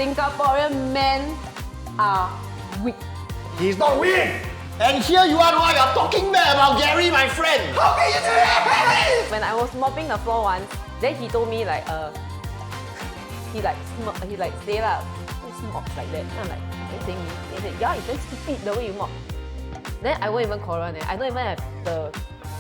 Singaporean men are weak. He's not weak! And here you are talking bad about Gary, my friend. How can you do that? When I was mopping the floor once, then he told me like, he say lah, who's mops like that? And I'm like, he said, yeah, it's very stupid the way you mop. Then I won't even quarrel. I don't even have the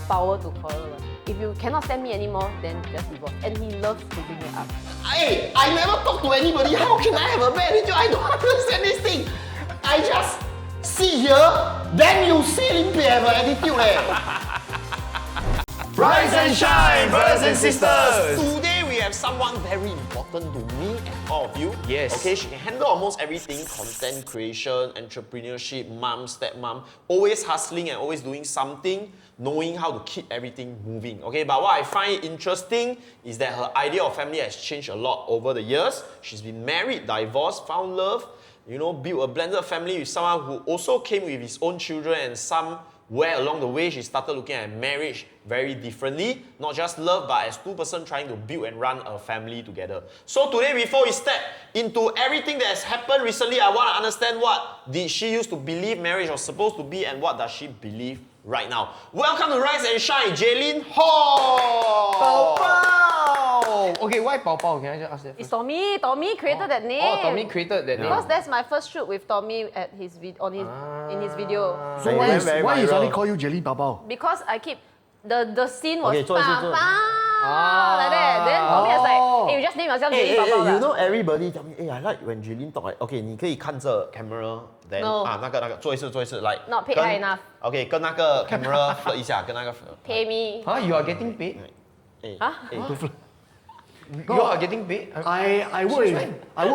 power to quarrel. If you cannot stand me anymore, then just divorce. And he loves to bring it up. Hey, I never talk to anybody. How can I have a bad attitude? I don't understand this thing. I just sit here, then you see Limpy have an attitude. Rise and shine, brothers and sisters! Today we have someone very important to me and all of you. Yes. Okay, she can handle almost everything: content creation, entrepreneurship, mom, stepmom, always hustling and always doing something, knowing how to keep everything moving. Okay, but what I find interesting is that her idea of family has changed a lot over the years. She's been married, divorced, found love, built a blended family with someone who also came with his own children, and somewhere along the way she started looking at marriage very differently. Not just love, but as two persons trying to build and run a family together. So today, before we step into everything that has happened recently, I want to understand what did she used to believe marriage was supposed to be and what does she believe right now. Welcome to Rise and Shine, Jaylene Hong! Pao Pao! Okay, why Pao Pao? Can I just ask that first? It's Tommy. Tommy created that name. Oh, Tommy created that name. Because that's my first shoot with Tommy at in his video. So And then- why he suddenly call you Jaylene Pao Pao? Because I keep the scene was Okay, 做一次，做。 like that. Then Tommy was like, hey, you just name yourself Jaylene Pao Pao. you know everybody tell me, I like when Jaylene talk like, okay, 你可以看着 camera, then No. 那个做一次 like Not paid high enough. Okay, 跟那个 camera flirt 一下，跟那个 Pay me. Huh? You are getting paid? You are getting paid? I work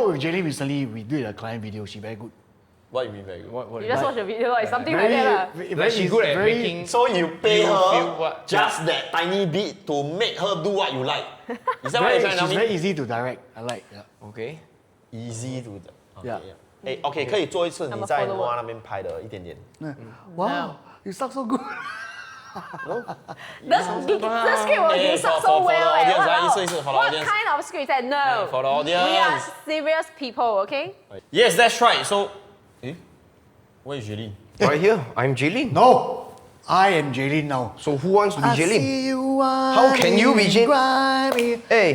with Jaylene recently. We did a client video. She very good. What you mean very good? What You just watch the video, it's something like that. Like she's good at making. So you pay You her feel what? just that tiny bit to make her do what you like. Is that what you're trying to tell She's me? very easy to direct. I like. Yeah. Okay. Easy to. Yeah. OK， 可以做一次 I'm 你 a 在 follower. 诺那边拍的一点点。 Wow, you suck so good. The script was you suck so for the well. audience, What 意思意思 for the What audience. kind of script? Said no. For the We are audience. serious people, okay? Yes, that's right. So, where is Jaylene? Right here, I'm Jaylene. No, I am Jaylene now. So who wants to be Jaylene? How can you be Jaylene? Hey.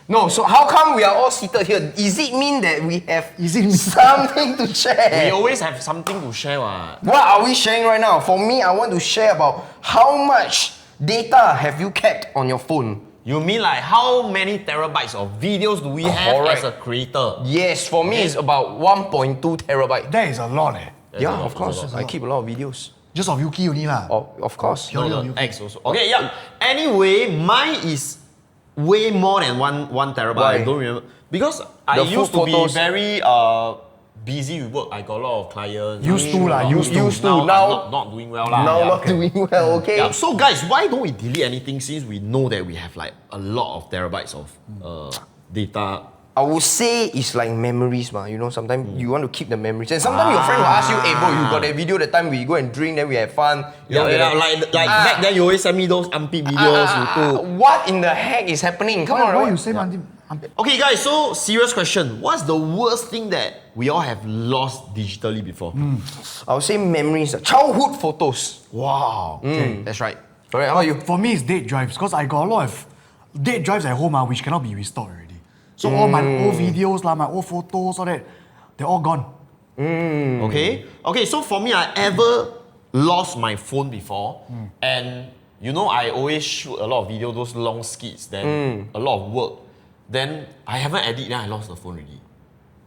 No, so how come we are all seated here? Is it mean that we have something to We share? always have something to share. What? What are we sharing right now? For me, I want to share about how much data have you kept on your phone? You mean like how many terabytes of videos do we have Correct. as a creator? Yes, for me it's about 1.2 terabyte. That is a lot, eh? Yeah, a lot, of course. that's a I keep a lot of videos. Just of Yuki only lah. Of course. Purely No, on the Yuki. X also. Okay, yeah. Anyway, mine is way more than one terabyte. Why? I don't remember because I The used food to be photos. very busy with work. I got a lot of clients. Used to lah, used to. Now, Now- I'm not doing well lah. Now Yeah. not doing well, okay? Yeah. So guys, why don't we delete anything since we know that we have like a lot of terabytes of data? I would say it's like memories, ma. You know, sometimes you want to keep the memories. And sometimes your friend will ask you, hey bro, you got that video that time we go and drink, then we have fun. You know, Like back then you always send me those unpaid videos. YouTube. What in the heck is happening? Come on, Why what? you say man? Okay guys, so serious question. What's the worst thing that we all have lost digitally before? I would say memories, childhood photos. Wow. That's right. Correct, how are you? For me, it's date drives because I got a lot of date drives at home which cannot be restored already. So all my old videos, my old photos, all that, they're all gone. Okay. So for me, I ever lost my phone before, and I always shoot a lot of videos, those long skits, then a lot of work. Then I haven't edited, then I lost the phone already.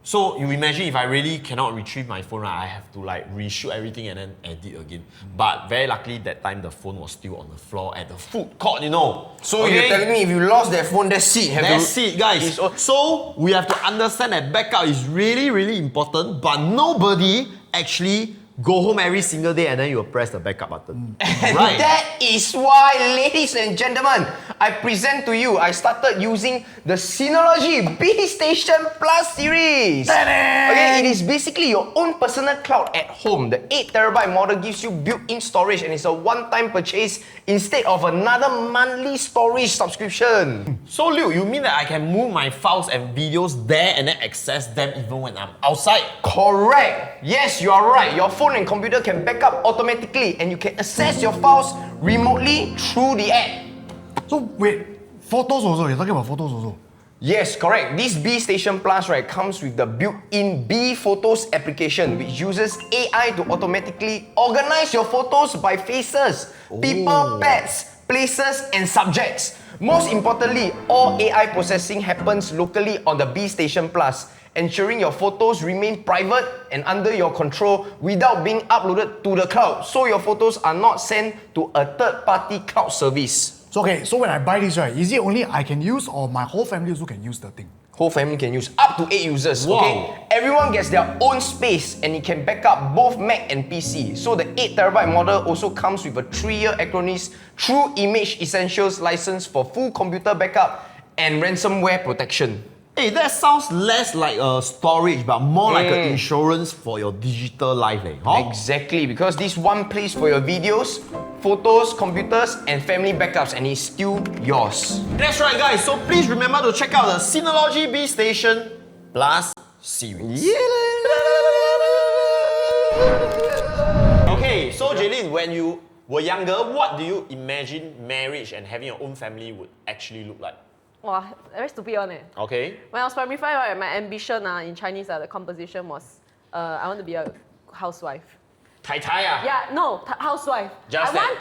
So you imagine if I really cannot retrieve my phone, right, I have to like reshoot everything and then edit again. But very luckily that time the phone was still on the floor at the food court, So you're telling me if you lost that phone, that's it. That's it, guys. So we have to understand that backup is really, really important, but nobody actually go home every single day and then you will press the backup button. Right. That is why, ladies and gentlemen, I present to you, I started using the Synology BeeStation Plus Series. Okay, it is basically your own personal cloud at home. The 8TB model gives you built-in storage and it's a one-time purchase instead of another monthly storage subscription. So Luke, you mean that I can move my files and videos there and then access them even when I'm outside? Correct. Yes, you are right. Your phone and computer can back up automatically and you can access your files remotely through the app. So wait, photos also. You're talking about photos also. Yes, correct. This BeeStation Plus, right, comes with the built-in Bee Photos application, which uses AI to automatically organize your photos by faces, people, pets, places, and subjects. Most importantly, all AI processing happens locally on the BeeStation Plus, ensuring your photos remain private and under your control without being uploaded to the cloud, so your photos are not sent to a third-party cloud service. So okay, so when I buy this, right, is it only I can use or my whole family also can use the thing? Whole family can use up to 8 users. Wow. Okay, everyone gets their own space and it can back up both Mac and PC. So the 8TB model also comes with a 3-year Acronis True Image Essentials license for full computer backup and ransomware protection. Hey, that sounds less like a storage, but more like an insurance for your digital life. Exactly, because this one place for your videos, photos, computers, and family backups, and it's still yours. That's right, guys. So please remember to check out the Synology BeeStation Plus Series. Okay, so Jaylene, when you were younger, what do you imagine marriage and having your own family would actually look like? Wow, very stupid one eh. Okay. When I was primary 5, right, my ambition in Chinese, the composition was I want to be a housewife. Tai Tai ah. Yeah, no, housewife. Just I want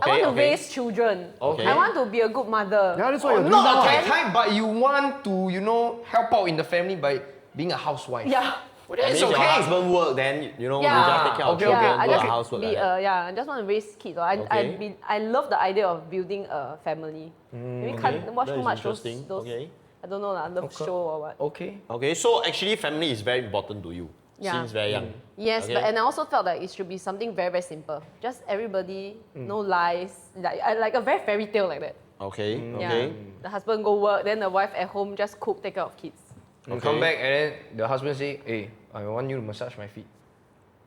that. to raise children. Okay. I want to be a good mother. Yeah, that's what you're doing Not now. a Tai Tai, but you want to, help out in the family by being a housewife. Yeah. Well, That that's means your okay. husband work, then you Yeah. just take care of Okay, children, I do a just housework. be like that. I just want to raise kids. I love the idea of building a family. Maybe can't watch That too is much interesting. those Okay. I don't know love show or what. Okay. Okay, so actually family is very important to you Yeah. since very young. Yes, Okay. but and I also felt that it should be something very, very simple. Just everybody, no lies, like a very fairy tale like that. Okay, Yeah. okay. The husband go work, then the wife at home just cook, take care of kids. You Okay. come back and then the husband say, hey, I want you to massage my feet.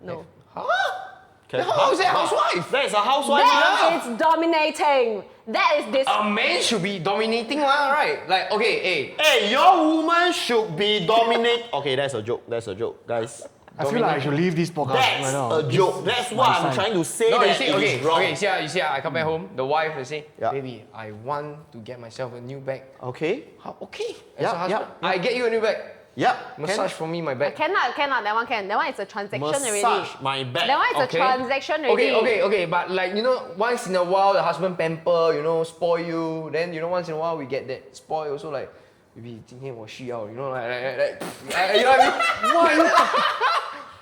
No. How is that housewife? That is a housewife. That is dominating. That is this. A man should be dominating one, right? Like, okay, hey. Hey, your woman should be dominate. Okay, that's a joke. That's a joke, guys. I feel like I should leave this podcast That's right now. a joke. That's what I'm trying to say. No, that you see, it okay, is wrong. okay, you see, I come back home, the wife will say, Yeah. baby, I want to get myself a new bag. Okay. How? Okay, as Yeah, a husband, yeah. I get you a new bag. Yep. Massage for me my bag. Cannot. That one can. That one is a transaction already. Massage my back. That one is a transaction already. Okay, but like, once in a while the husband pamper, spoil you, then once in a while we get that spoil also like, maybe 今天我需要, like, you know what I mean?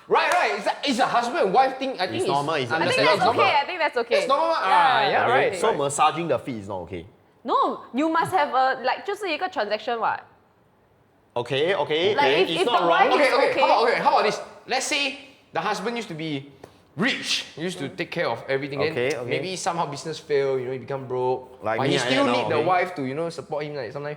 What? Right. It's a husband and wife thing. I think It's normal, it's I think understandable. that's okay. I think that's okay. It's normal. Yeah, Okay, right. So massaging the feet is not okay. No, you must have a 就是一个 transaction what? Okay. Like, it's if not the wrong. wife- Okay. Okay. How about this? Let's say the husband used to be rich, used to take care of everything. Okay, Then okay. maybe somehow business fail, he become broke. Like but me he like still that need now, the okay. wife to support him. Like sometimes,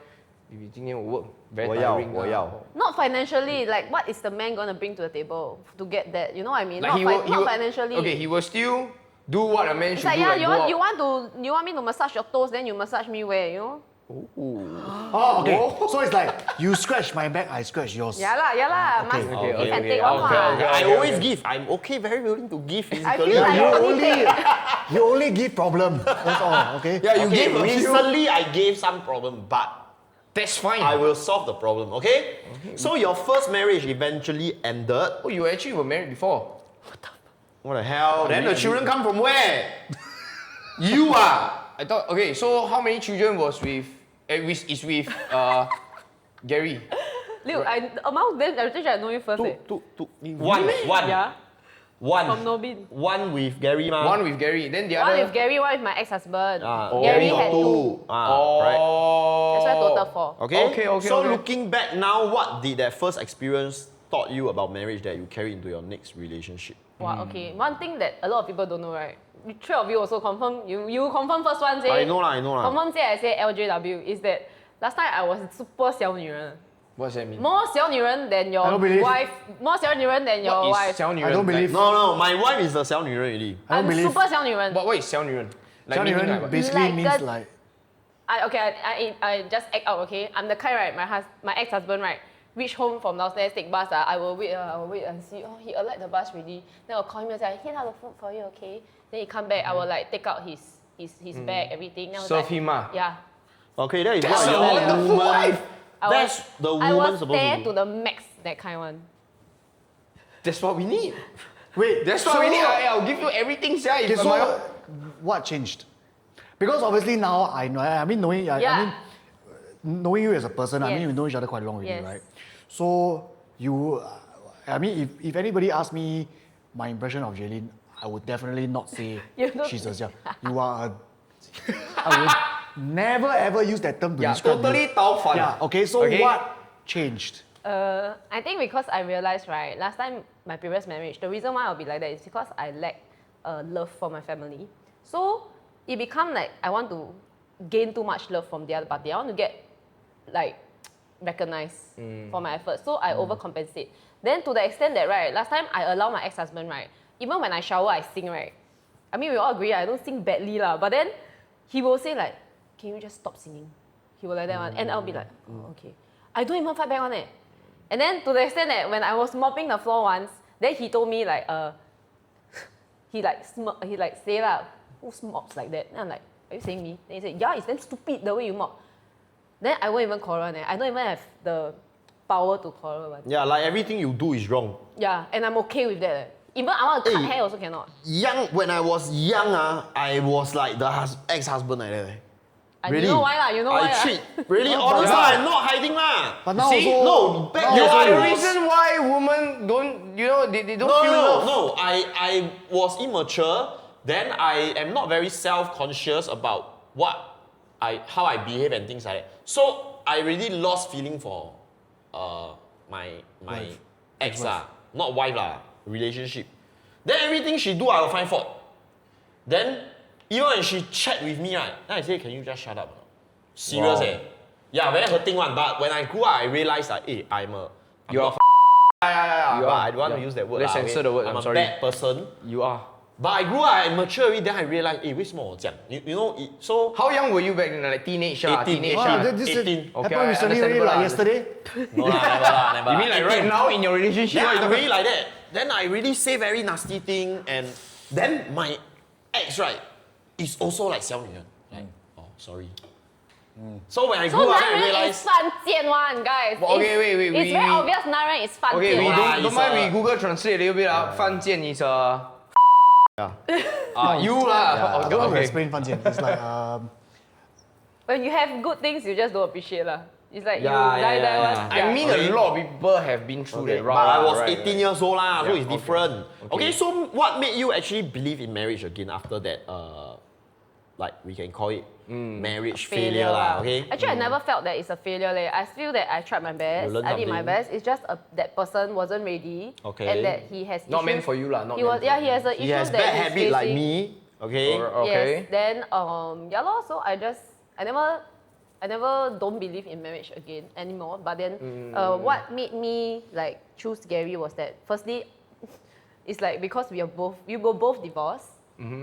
maybe 今天我 work very 我要 tiring. 我要 Not financially. Like, what is the man gonna bring to the table to get that? You know what I mean? Like Not financially. Okay, he will still do what a man It's should like, do. yeah, like, you want me to massage your toes, then you massage me where, you know? Oh, okay. So it's like you scratch my back, I scratch yours. Yeah lah. Okay. Must Okay, give and okay, take one okay, what. okay. I always give. I'm okay, very willing to give physically. I feel like you I only only take. you only give problem. That's all. Okay. Yeah, you Okay, gave a few. recently I gave some problem, but That's fine. I will solve the problem, okay? So your first marriage eventually ended. Oh, you actually were married before. What the hell? Then the children come from where? You are. I thought. Okay, so how many children was with? Is with Gary. Look, among them, I think I know you first. One. Yeah. One. From Nobin. One with Gary, ma. One with Gary, then the One other. with Gary, one with my ex-husband. Gary Gary had got two. Right. That's why total 4. Okay. Okay. So looking back now, what did that first experience taught you about marriage that you carry into your next relationship? Wow, okay. One thing that a lot of people don't know, right? Three of you also confirm. You confirm first one say. I know lah. Confirm say I say LJW is that last time I was super 小女人. What's that mean? More 小女人 than your I don't believe. wife. More 小女人 than your What is wife. 小女人? I don't believe. No, my wife is a 小女人 already. I don't I'm believe. super 小女人. What is 小女人? Like 小女 meaning 人 like what? basically Like means a- like I just act out, okay? I'm the kind, right? My ex-husband, right? Reach home from downstairs, take bus. I will wait and see. Oh, he alight the bus already. Then I'll call him and say, here's the food for you, okay? Then he come back. I will like take out his bag, everything. Then I was Serve like, him ah. Yeah. Okay, that is That's what a your wonderful woman. wife. That's the I woman was supposed there to to do. the max, that kind one. That's what we need. wait. That's what we need. I'll give you everything, sia. Okay, If so I'm what changed? Because obviously now I know. I mean knowing. Yeah. I mean knowing you as a person. I mean Yes. we know each other quite long already, Yes. right? So you. I mean if anybody asks me my impression of Jaylene, I would definitely not say You don't- she's a xiao. You are a. I would never ever use that term to yeah, describe totally you. tao fan. Yeah. Okay. So Okay. what changed? I think because I realized, right, last time my previous marriage, the reason why I'll be like that is because I lack love for my family. So it become like I want to gain too much love from the other party. I want to get like recognized for my efforts. So I overcompensate. Then to the extent that, right, last time I allow my ex-husband, right, even when I shower, I sing, right. I mean, we all agree, I don't sing badly lah. But then he will say like, can you just stop singing? He will like that one. And I'll be like, oh, okay. I don't even fight back on it. And then to the extent that when I was mopping the floor once, then he told me like, he like say lah, who mops like that? And I'm like, are you saying me? Then he said, yeah, it's damn stupid the way you mop. Then I won't even quarrel. I don't even have the power to quarrel. Yeah, like everything you do is wrong. Yeah, and I'm okay with that. Even I want to cut Hey. hair also cannot. When I was young, I was like the ex-husband like that. And Really? you know why lah? You know why I lah? treat really No, honest but- lah. I'm not hiding lah. But now See? also No, back now You then also are the I was- reason why women don't, they don't No, feel love. no. I was immature. Then I am not very self-conscious about how I behave and things like that. So I really lost feeling for my ex lah, not wife lah, relationship. Then everything she do, I will find fault. Then even when she chat with me, right, then I say, can you just shut up? Serious Wow. Yeah, very hurting one. But when I grew up, I realized that, I'm You are not You but are. I don't want to Yeah. use that word. Let's lah, censor okay? the word, I'm I'm a sorry. bad person. You are. But I grew up, I mature already, then I realized, 为什么我这样? You know, so How young were you back then? Like teenage? 18. Teenage. Wow, ah? this 18. Okay, happened recently already, understandable like lah. yesterday. no lah, never lah, never You lah. mean like right 18. now in your relationship? Yeah, What you I'm talking- really like that. Then I really say very nasty thing, and then my ex, right, is also like 小女人. Like, oh, sorry. So when I So grew up, I 男人 is realized, 犯贱 one, guys. Okay, wait, It's very obvious 男人 is 犯 Okay, 贱 we one. Yeah, don't it's mind. a- We Google translate a little bit. Fan Jian is a. You Yeah, lah. I don't want to Okay. explain Fanjian. It's like When you have good things, you just don't appreciate lah. It's like Yeah, you die, yeah, die yeah. once. I mean, Okay. a lot of people have been through okay, that. but I was right, 18 years old lah, so Yeah, it's okay. different. Okay. Okay, so what made you actually believe in marriage again after that? Like we can call it marriage failure lah. Okay. Actually, I never felt that it's a failure. I feel that I tried my best. learned I did my something. best. It's just that person wasn't ready. Okay. And that he has Not issues. meant for you lah. Not He meant was, for yeah, you. he has an He issue has that bad he's habit like facing. me. Okay. Okay. Yes. Then yeah lor. So I never don't believe in marriage again anymore. But then what made me like choose Gary was that firstly, it's like because we were both divorced.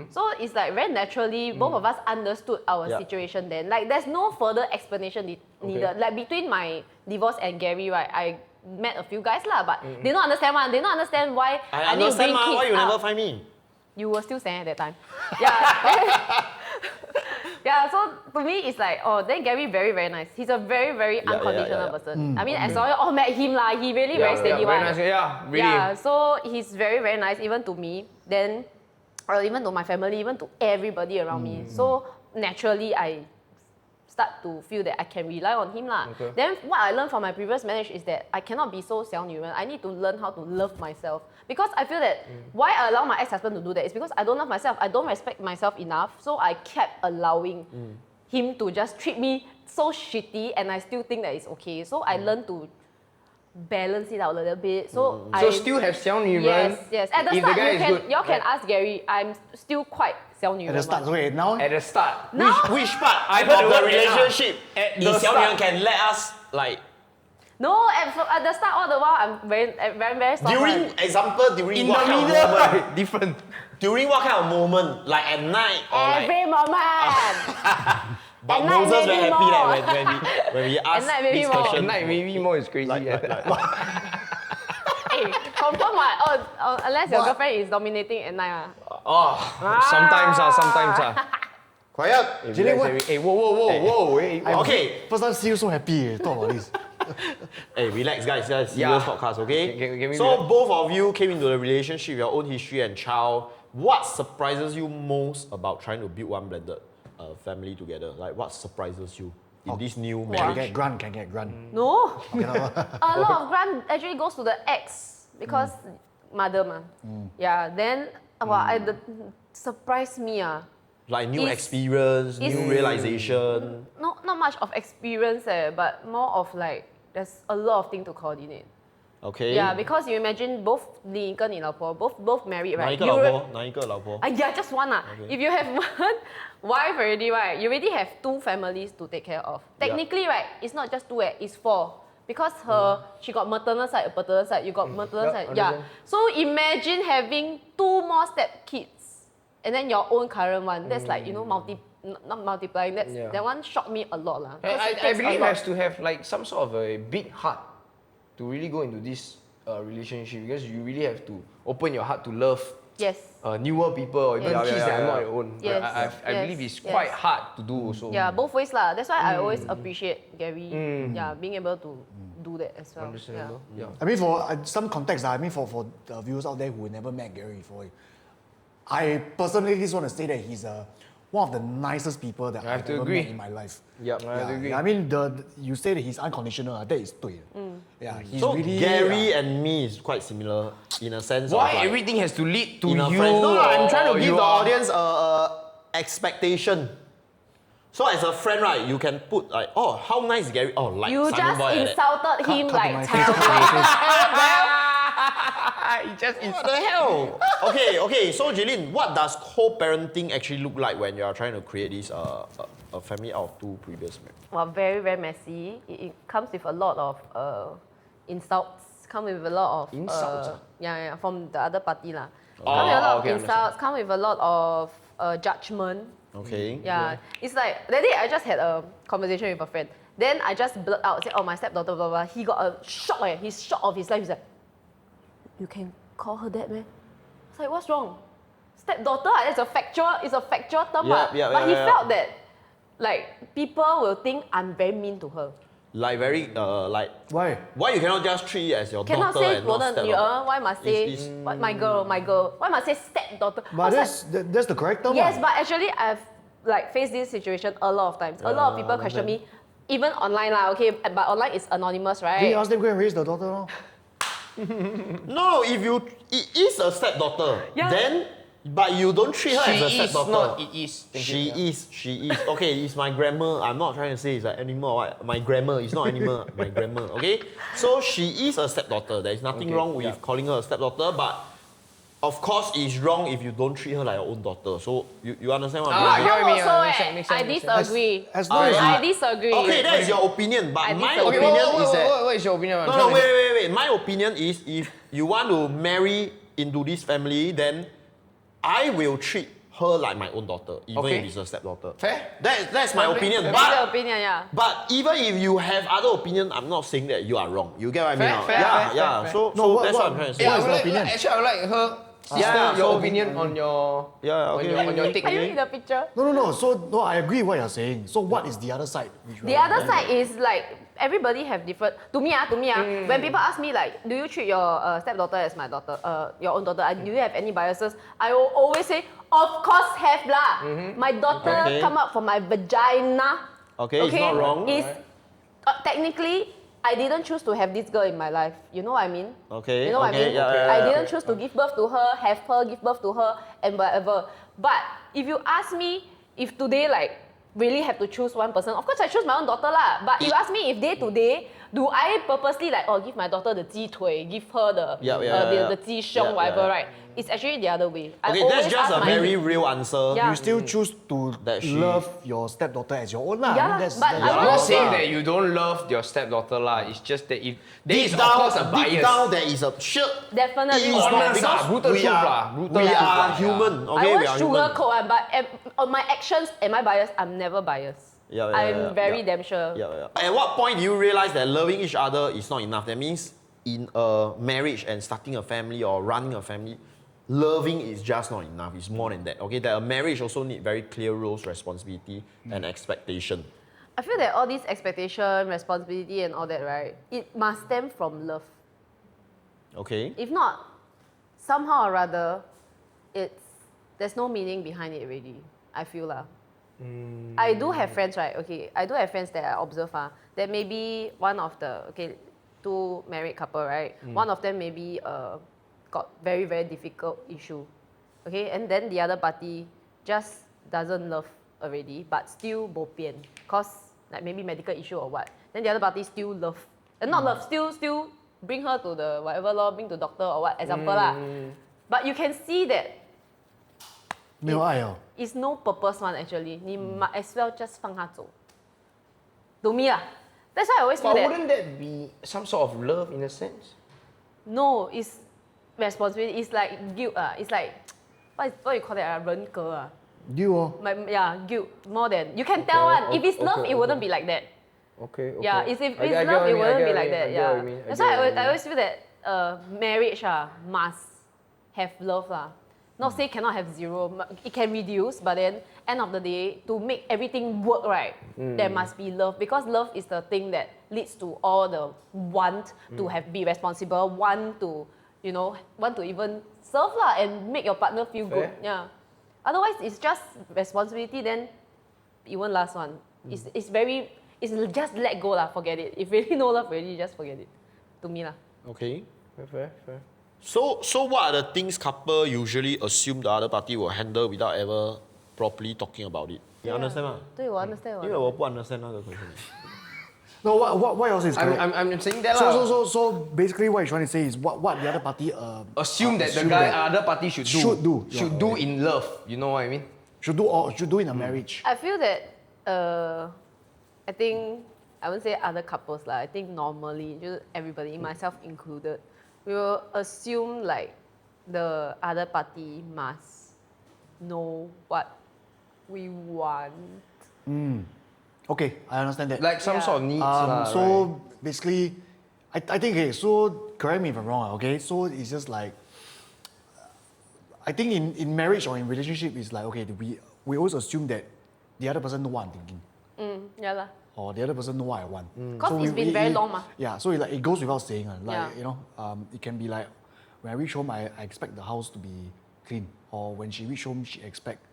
So it's like very naturally both of us understood our Yeah. situation then. Like there's no further explanation needed. Like between my divorce and Gary, right? I met a few guys lah, but they don't understand one. They don't understand why I need to understand bring kids why you out. never find me. You were still staying at that time. Yeah. Yeah, so to me it's like, oh, then Gary very, very nice. He's a very, very Yeah, unconditional yeah. person. I mean, as I met him lah, he really very steady very one. nice. Yeah, really. Yeah, so he's very, very nice even to me. Then, even to my family, even to everybody around me. So naturally, I start to feel that I can rely on him lah. Okay. Then what I learned from my previous marriage is that I cannot be so 小女人. I need to learn how to love myself. Because I feel that why I allow my ex-husband to do that is because I don't love myself. I don't respect myself enough. So I kept allowing him to just treat me so shitty and I still think that it's okay. So I learned to balance it out a little bit. So I So still have 小女人. Yes. At the if the start, guy is good. y'all can ask Gary. I'm still quite 小女人 At the start, okay, now At the start. Which part I heard of the the word relationship at the is start. can let us like No, at the start all the while I'm very soft. during during In what the kind of middle, moment? right? Different. During what kind of moment? Like at night or like every moment. but at night Moses very maybe happy more. that when we ask night maybe this more. question. At night maybe more is crazy. Hey, confirm what? Unless your What? girlfriend is dominating at night. Sometimes. Quiet. Jaylene, what? Hey, whoa. Hey, Okay. First time see you so happy. Talk about this. Hey, relax, guys. This is Yeah. serious podcast, okay? Can we So relax? both of you came into the relationship, your own history and child. What surprises you most about trying to build one blended family together? Like, what surprises you in this new Can marriage? get grant. No. A lot of grant actually goes to the ex because mother ma. Yeah. Then surprise me Like new Is- experience, new realization. not much of experience but more of like there's a lot of things to coordinate. Okay. Yeah, because you imagine both 你跟你老婆 both married, 哪 right? 一个 You 老 re- 婆？哪一个老婆？ Yeah, just one. If you have one wife already, right, you already have 2 families to take care of. Technically, right, it's not just 2, it's 4. Because she got maternal side, paternal side, you got maternal side. Yeah. understand. So imagine having 2 more step kids and then your own current one. That's like, not multiplying. That one shocked me a lot. Cause it I takes a believe lot. has to have like some sort of a big heart to really go into this relationship because you really have to open your heart to love Yes. newer people or even kids that are not your own. Yes, I believe yes, it's quite yes. hard to do also. Yeah, both ways lah. That's why I always appreciate Gary. Yeah, being able to do that as well. Understandable. Yeah. I mean, for some context, I mean, for the viewers out there who never met Gary before, I personally just want to say that he's one of the nicest people that I've to ever agree. met in my life. Yep, I have to agree. I mean, you say that he's unconditional. That is 对. Yeah, he's So really Gary and me is quite similar in a sense Why of like, everything has to lead to in a you? friend. No, I'm trying or to give you the are- audience a expectation. So as a friend, right, you can put like, oh, how nice is Gary? Oh, like You just Simonboy like that. insulted him cut to my like face, cut to my face. He just What the hell? Okay. So Jaylene, what does co-parenting actually look like when you are trying to create this a family out of 2 previous marriages? Well, very, very messy. It comes with a lot of insults. Come with a lot of Insults, yeah, from the other party lah. Oh, Come with a lot okay, of insults. Come with a lot of judgment. Okay. Yeah, it's like that day I just had a conversation with a friend. Then I just blurt out, say, "Oh, my stepdaughter, blah blah." He got a shock. He's shocked of his life. He's like, "You can call her that, man?" I was like, "What's wrong? Stepdaughter? It's a factual term. But he felt that, like, people will think I'm very mean to her. Like very like Why? why you cannot just treat it as your Cannot daughter say and not 我的 stepdaughter? 女儿, why must say It's- what, my girl? Why must say stepdaughter? I But was like, that's the correct term. yes, what? but actually I've like faced this situation a lot of times. A lot of people question me, even online lah. Okay, but online is anonymous, Then you right? ask them go and raise the daughter, no? No, if it is a stepdaughter, Yeah. then but you don't treat her as a She is stepdaughter. not. It is. Thank you. She is. Okay, it's my grammar. I'm not trying to say it's like animal or what. My grammar is not animal. My grammar. Okay, so she is a stepdaughter. There is nothing wrong with calling her a stepdaughter, but of course it's wrong if you don't treat her like your own daughter. So you understand what I'm Ah, saying? yeah. Mine me, also, makes sense, makes I sense, makes sense. disagree. As long as Ah, I yeah. disagree. Okay, that is your opinion, but I my disagree. Okay, opinion is that. what's your opinion? I'm No, trying to- wait. My opinion is if you want to marry into this family, then I will treat her like my own daughter, even Okay. if it's a stepdaughter. Fair. That's my opinion. That's the But opinion, yeah. even if you have other opinion, I'm not saying that you are wrong. You get what I mean? Fair, or not? fair, yeah, fair, yeah. fair, So, No, so what- that's what I'm what- trying to say. Yeah, I What is would the like, opinion? actually, I would like her sister, Yeah, your so- opinion on your Yeah, okay. on your take. Are you in the picture? No. So no, I agree what you're saying. So what is the other side? Which The other side is like everybody have different. To me, when people ask me like, do you treat your stepdaughter as my daughter, your own daughter? Do you have any biases? I will always say, of course have lah. My daughter Okay. come out from my vagina. Okay, it's not wrong. It's technically I didn't choose to have this girl in my life. You know what I mean? Okay, You know what I okay, mean? yeah, I didn't choose to give birth to her, have her give birth to her, and whatever. But if you ask me if today like really have to choose one person, of course I choose my own daughter lah. But you ask me if day to day, Do I purposely like give my daughter the 鸡腿, give her the the 鸡胸, whatever, right? It's actually the other way. I Okay, always that's just ask a my very real answer. Yeah. You still choose to That she- love your stepdaughter as your own lah. Yeah, I mean, that's, but that's I I'm want not to saying that you don't love your stepdaughter lah. It's just that if there is of course a bias. Deep down, there is a shit. Definitely. Honest Because brutal we truth are, lah, brutal we truth are lah, human. I Okay, we won't are human. sugarcoat, but on my actions, am I biased? I'm never biased. I'm very damn sure. At what point do you realize that loving each other is not enough? That means in a marriage and starting a family or running a family, loving is just not enough. It's more than that. Okay, that a marriage also need very clear roles, responsibility, and expectation. I feel that all these expectation, responsibility, and all that, right? It must stem from love. Okay. If not, somehow or rather, there's no meaning behind it already. I feel lah. I do have friends, right? Okay, I do have friends that I observe that maybe one of the two married couple, right? One of them maybe got very very difficult issue, okay, and then the other party just doesn't love already, but still bo pian, cause like maybe medical issue or what. Then the other party still love, not love, still bring her to the whatever law, bring to doctor or what example lah. But you can see that 没有爱哦。 it's no purpose one actually. 你 might as well just 放他走。To me lah, that's why I always feel But that wouldn't that be some sort of love in a sense? no, it's responsibility. It's like guilt It's like what you call that 人格You哦。 guilt more than you can tell one. If it's love, it wouldn't be like that. Okay. Yeah, if it's love, it wouldn't be like that. Yeah, that's why I always feel that marriage must have love lah. Not say cannot have zero. It can reduce, but then end of the day, to make everything work right, there must be love, because love is the thing that leads to all the want to be responsible, want to even serve lah and make your partner feel good. Yeah. Otherwise, it's just responsibility. Then it won't last one. It's just let go lah. Forget it. If really no love, really just forget it. To me lah. Okay. Fair. So what are the things couple usually assume the other party will handle without ever properly talking about it? You understand 吗？对，我 understand 因为我不 understand 那个 question。 No, what else is correct? I'm saying that lah. So basically, what you're trying to say is what the other party Assume that the assume guy that other party should do in love. You know what I mean? should do in a marriage. I feel that I think I won't say other couples lah. I think normally, just everybody, myself included, we will assume like the other party must know what we want. Okay, I understand that. Like some sort of needs lah, So right? basically, I think so correct me if I'm wrong. Okay, so it's just like I think in marriage or in relationship, it's like okay, we always assume that the other person know what I'm thinking. Yeah lah. Or the other person know what I want. Cause it's been very long mah. Yeah, so it goes without saying. Like Yeah. it can be like when I reach home, I expect the house to be clean, or when she reach home, she expect.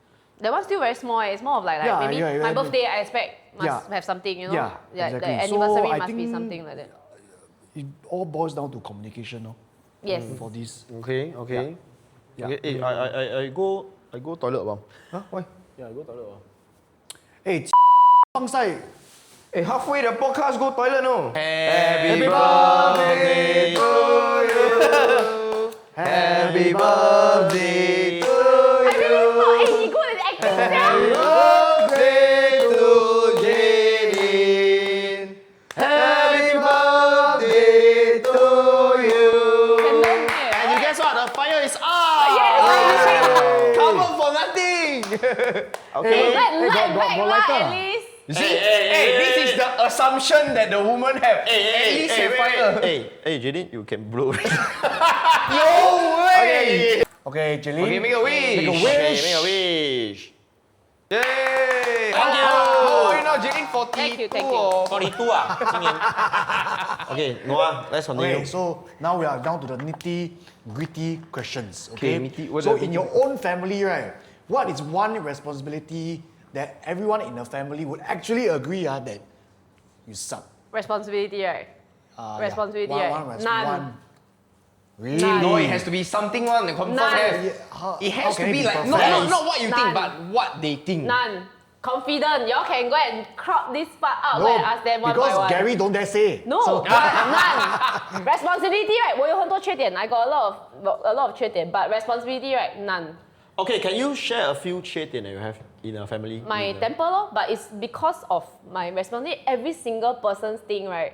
That one's still very small. It's more of like Yeah, maybe yeah, my yeah. birthday I expect must Yeah. have something, you know? Yeah, The exactly. anniversary So I must be think- something like that. It all boils down to communication, no? Yes. For this. Okay. Yeah. Okay. I go toilet bang. Huh? Why? Yeah, I go toilet bang. Hey, 放晒 Hey, halfway the podcast go toilet no. Happy birthday to you. Happy birthday to I really thought, hey, you good at acting sia. birthday to Jaylene. Happy birthday to you. Can learn eh. And you guess what? The fire is up. Cover for nothing. Hey, light got back lah lighter. at least. You see? Hey, this is the assumption that the woman have. At least have fire. Hey, Jaylene, you can blow. No way. Okay, Jaylene. Okay, make a wish. Make a wish. Okay, make a wish. Yay! Thank you. How are you now, Jaylene? 42 Thank you. or 42 ah, 今年. Okay, Noah, let's continue. Okay, so now we are down to the nitty-gritty questions. Okay, Okay, what so are the in your own family, right? What is one responsibility that everyone in the family would actually agree that you suck? Responsibility, right? Responsibility, yeah. right? One, None. Really? None. No, it has to be something confirm None. have. Yeah, how It has can to be be like perfect? not what you think, None. but what they think. None. confident. Y'all can go and crop this part out No, and ask them one by because one. Gary don't dare say. No, none. Responsibility, right? 我有很多缺点. I got a lot of 缺点, but responsibility, right? None. Okay, can you share a few 缺点 that you have in a family? My temper, lor, but it's because of my responsibility. Every single person's thing, right?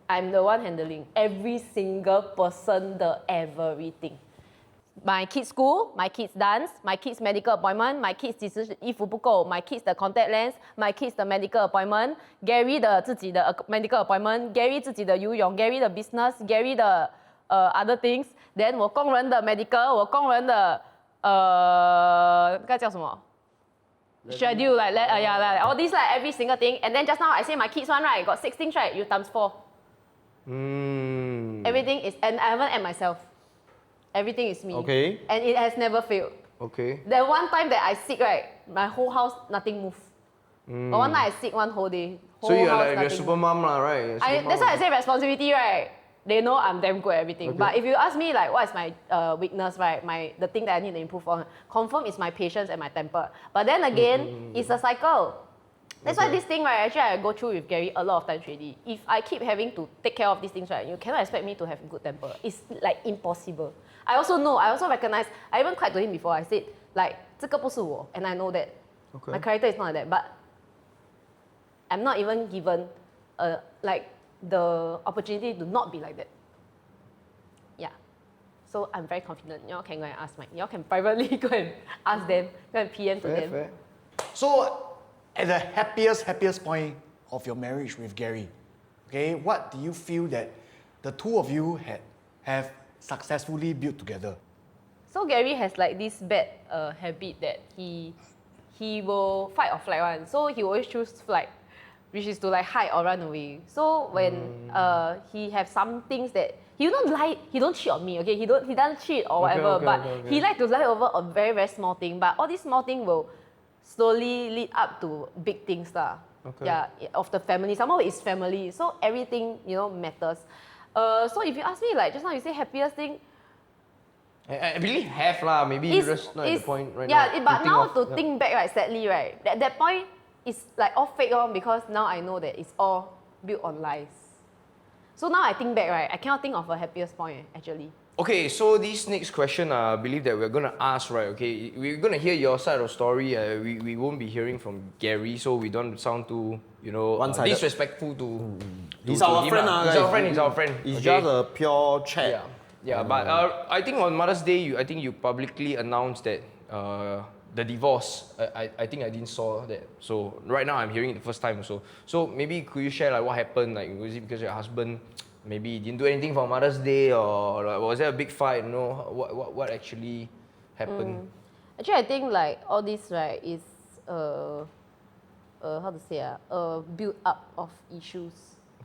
I'm the one handling. Every single person, the everything. My kids' school, my kids' dance, my kids' medical appointment, my kids' 几时衣服不够, my kids' the contact lens, my kids' the medical appointment, Gary 的自己的 medical appointment, Gary 自己的游泳, Gary 的 business, Gary 的other things. Then 我工人的 medical, 我工人的该叫什么 schedule like all these like every single thing. And then just now I say my kids one right, got 6 things right, you times 4. Everything is, and I haven't add myself. Everything is me. Okay. And it has never failed. Okay. The one time that I sick, right, my whole house, nothing moved. But one night I sick one whole day. So you're house, like your nothing super moved. mom lah, right? That's why I say responsibility, right? They know I'm damn good at everything. Okay. But if you ask me like what is my weakness, right? The thing that I need to improve on, confirm is my patience and my temper. But then again, it's a cycle. That's why this thing, right, actually I go through with Gary a lot of times already. If I keep having to take care of these things, right, you cannot expect me to have good temper. It's like impossible. I also know, I also recognize, I even cried to him before. I said, like, 这个不是我, and I know that. Okay. My character is not like that, but I'm not even given like the opportunity to not be like that. Yeah. So I'm very confident. Y'all can go and ask Mike. Y'all can privately go and ask them, go and PM to them. Fair. So, at the happiest point of your marriage with Gary, okay, what do you feel that the two of you have successfully built together? So Gary has like this bad habit that he will fight or flight one. So he always choose flight, which is to like hide or run away. So when he have some things that he don't lie, he don't cheat on me. Okay, he doesn't cheat or whatever. Okay. He like to lie over a very very small thing. But all these small thing will slowly lead up to big things lah. Okay. Yeah, of the family. Somehow it's family, so everything matters. So if you ask me, like just now you say happiest thing. I really have lah. Maybe you're just not at the point right now. Yeah, but to now think of, to think back, right, sadly, right, that point is like all fake on because now I know that it's all built on lies. So now I think back, right, I cannot think of a happiest point actually. Okay, so this next question, I believe that we're gonna ask, right? Okay, we're gonna hear your side of the story. We won't be hearing from Gary, so we don't sound too, One-sided. disrespectful to. He's to our him friend, lah. guys. He's our friend. It's okay? just a pure chat. Yeah, but I think on Mother's Day, I think you publicly announced that the divorce. I think I didn't saw that. So right now I'm hearing it the first time. So maybe could you share like what happened? Like was it because your husband maybe didn't do anything for Mother's Day, or like, was there a big fight? What actually happened? Actually, I think like all this, right, is how to say a build up of issues.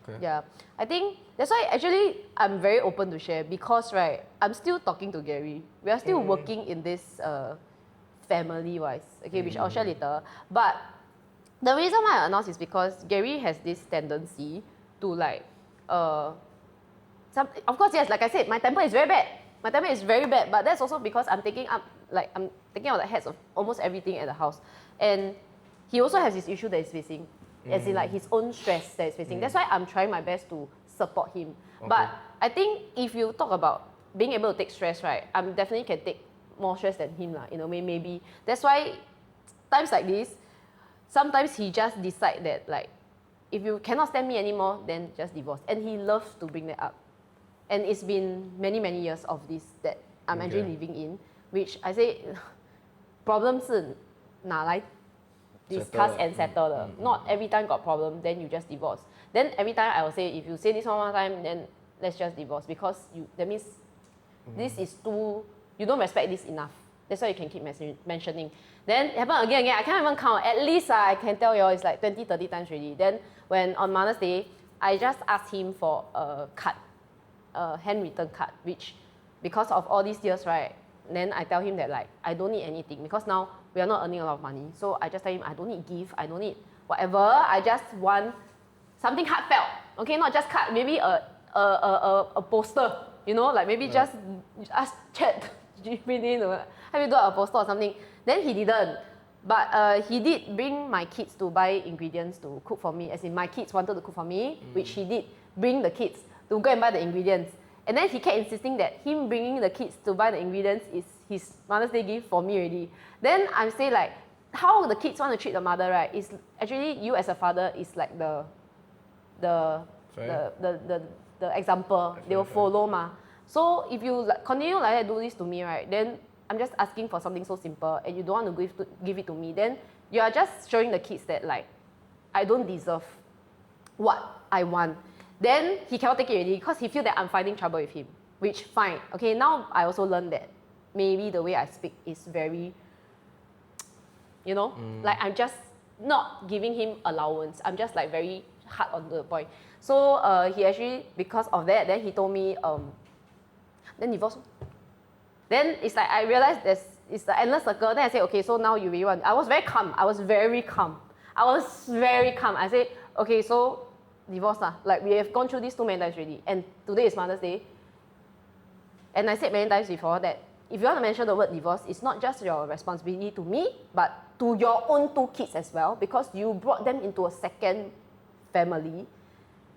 Okay. Yeah, I think that's why actually I'm very open to share because right, I'm still talking to Gary. We are still working in this family-wise, okay, which I'll share later. But the reason why I announced is because Gary has this tendency to like of course, yes, like I said, my temper is very bad. My temper is very bad, but that's also because I'm taking out the heads of almost everything at the house. And he also has this issue that he's facing, as in like his own stress that he's facing. That's why I'm trying my best to support him. Okay. But I think if you talk about being able to take stress, right, I definitely can take more stress than him lah, in a way, maybe. That's why times like this, sometimes he just decide that like, if you cannot stand me anymore, then just divorce. And he loves to bring that up. And it's been many, many years of this that I'm actually living in, which I say, problem 是拿来 discuss and settle 的. Not every time got problem, then you just divorce. Then every time I will say, if you say this one more time, then let's just divorce because that means this is too, you don't respect this enough. That's why you can keep mentioning. Then it happened again. I can't even count. At least I can tell you all it's like 20, 30 times already. Then when on Mother's Day, I just asked him for a card, a handwritten card, which because of all these years, right, then I tell him that like, I don't need anything because now we are not earning a lot of money. So I just tell him I don't need gift, I don't need whatever. I just want something heartfelt. Okay, not just card, maybe a poster, like maybe just ask chat, have you do a poster or something. Then he didn't. But he did bring my kids to buy ingredients to cook for me. As in, my kids wanted to cook for me, which he did bring the kids to go and buy the ingredients. And then he kept insisting that him bringing the kids to buy the ingredients is his Mother's Day gift for me already. Then I'm saying like, how the kids want to treat the mother, right? Is actually you as a father is like the example they will follow ma. So if you continue like that do this to me, right? Then I'm just asking for something so simple, and you don't want to give it to me. Then you are just showing the kids that like I don't deserve what I want. Then he cannot take it already because he feel that I'm finding trouble with him. Which fine, okay. Now I also learned that maybe the way I speak is very, you know, like I'm just not giving him allowance. I'm just like very hard on the point. So he actually, because of that, then he told me, then divorce. Then it's like I realized it's the endless circle. Then I said, okay, so now you really want. I was very calm. I was very calm. I said, okay, so divorce lah. Like we have gone through this too many times already. And today is Mother's Day. And I said many times before that if you want to mention the word divorce, it's not just your responsibility to me, but to your own 2 kids as well, because you brought them into a second family.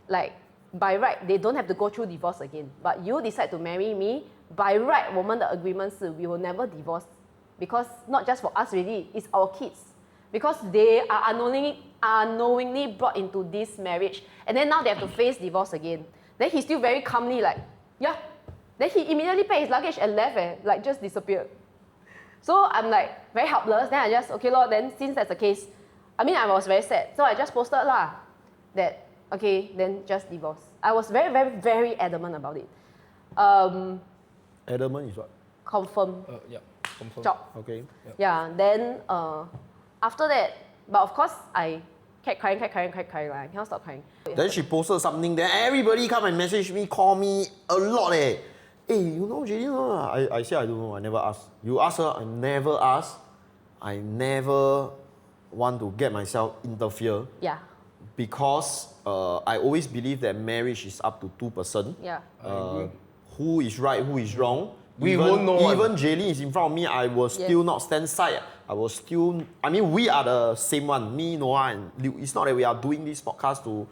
Like, by right, they don't have to go through divorce again. But you decide to marry me, by right, 我们的 agreement 是 we will never divorce. Because not just for us really, it's our kids. Because they are unknowingly brought into this marriage. And then now they have to face divorce again. Then he's still very calmly like, yeah. Then he immediately packed his luggage and left, like just disappeared. So I'm like very helpless. Then I just, okay lor, then since that's the case, I mean I was very sad. So I just posted lah, that, okay, then just divorce. I was very, very, very adamant about it. Adamant is what? Confirm. Yeah, confirm. Job. Okay. Yeah, then after that, but of course I kept crying. I cannot stop crying. Then she posted something, then everybody come and message me, call me a lot eh. Hey, you know Jaylene? I said I don't know, I never asked. You ask her, I never ask. I never want to get myself interfere. Yeah. Because I always believe that marriage is up to 2%. Yeah. Who is right, who is wrong. We won't know. Even Jaylene is in front of me, I will still not stand side. I will still, I mean, we are the same one. Me, Noah, and Luke. It's not that we are doing this podcast to,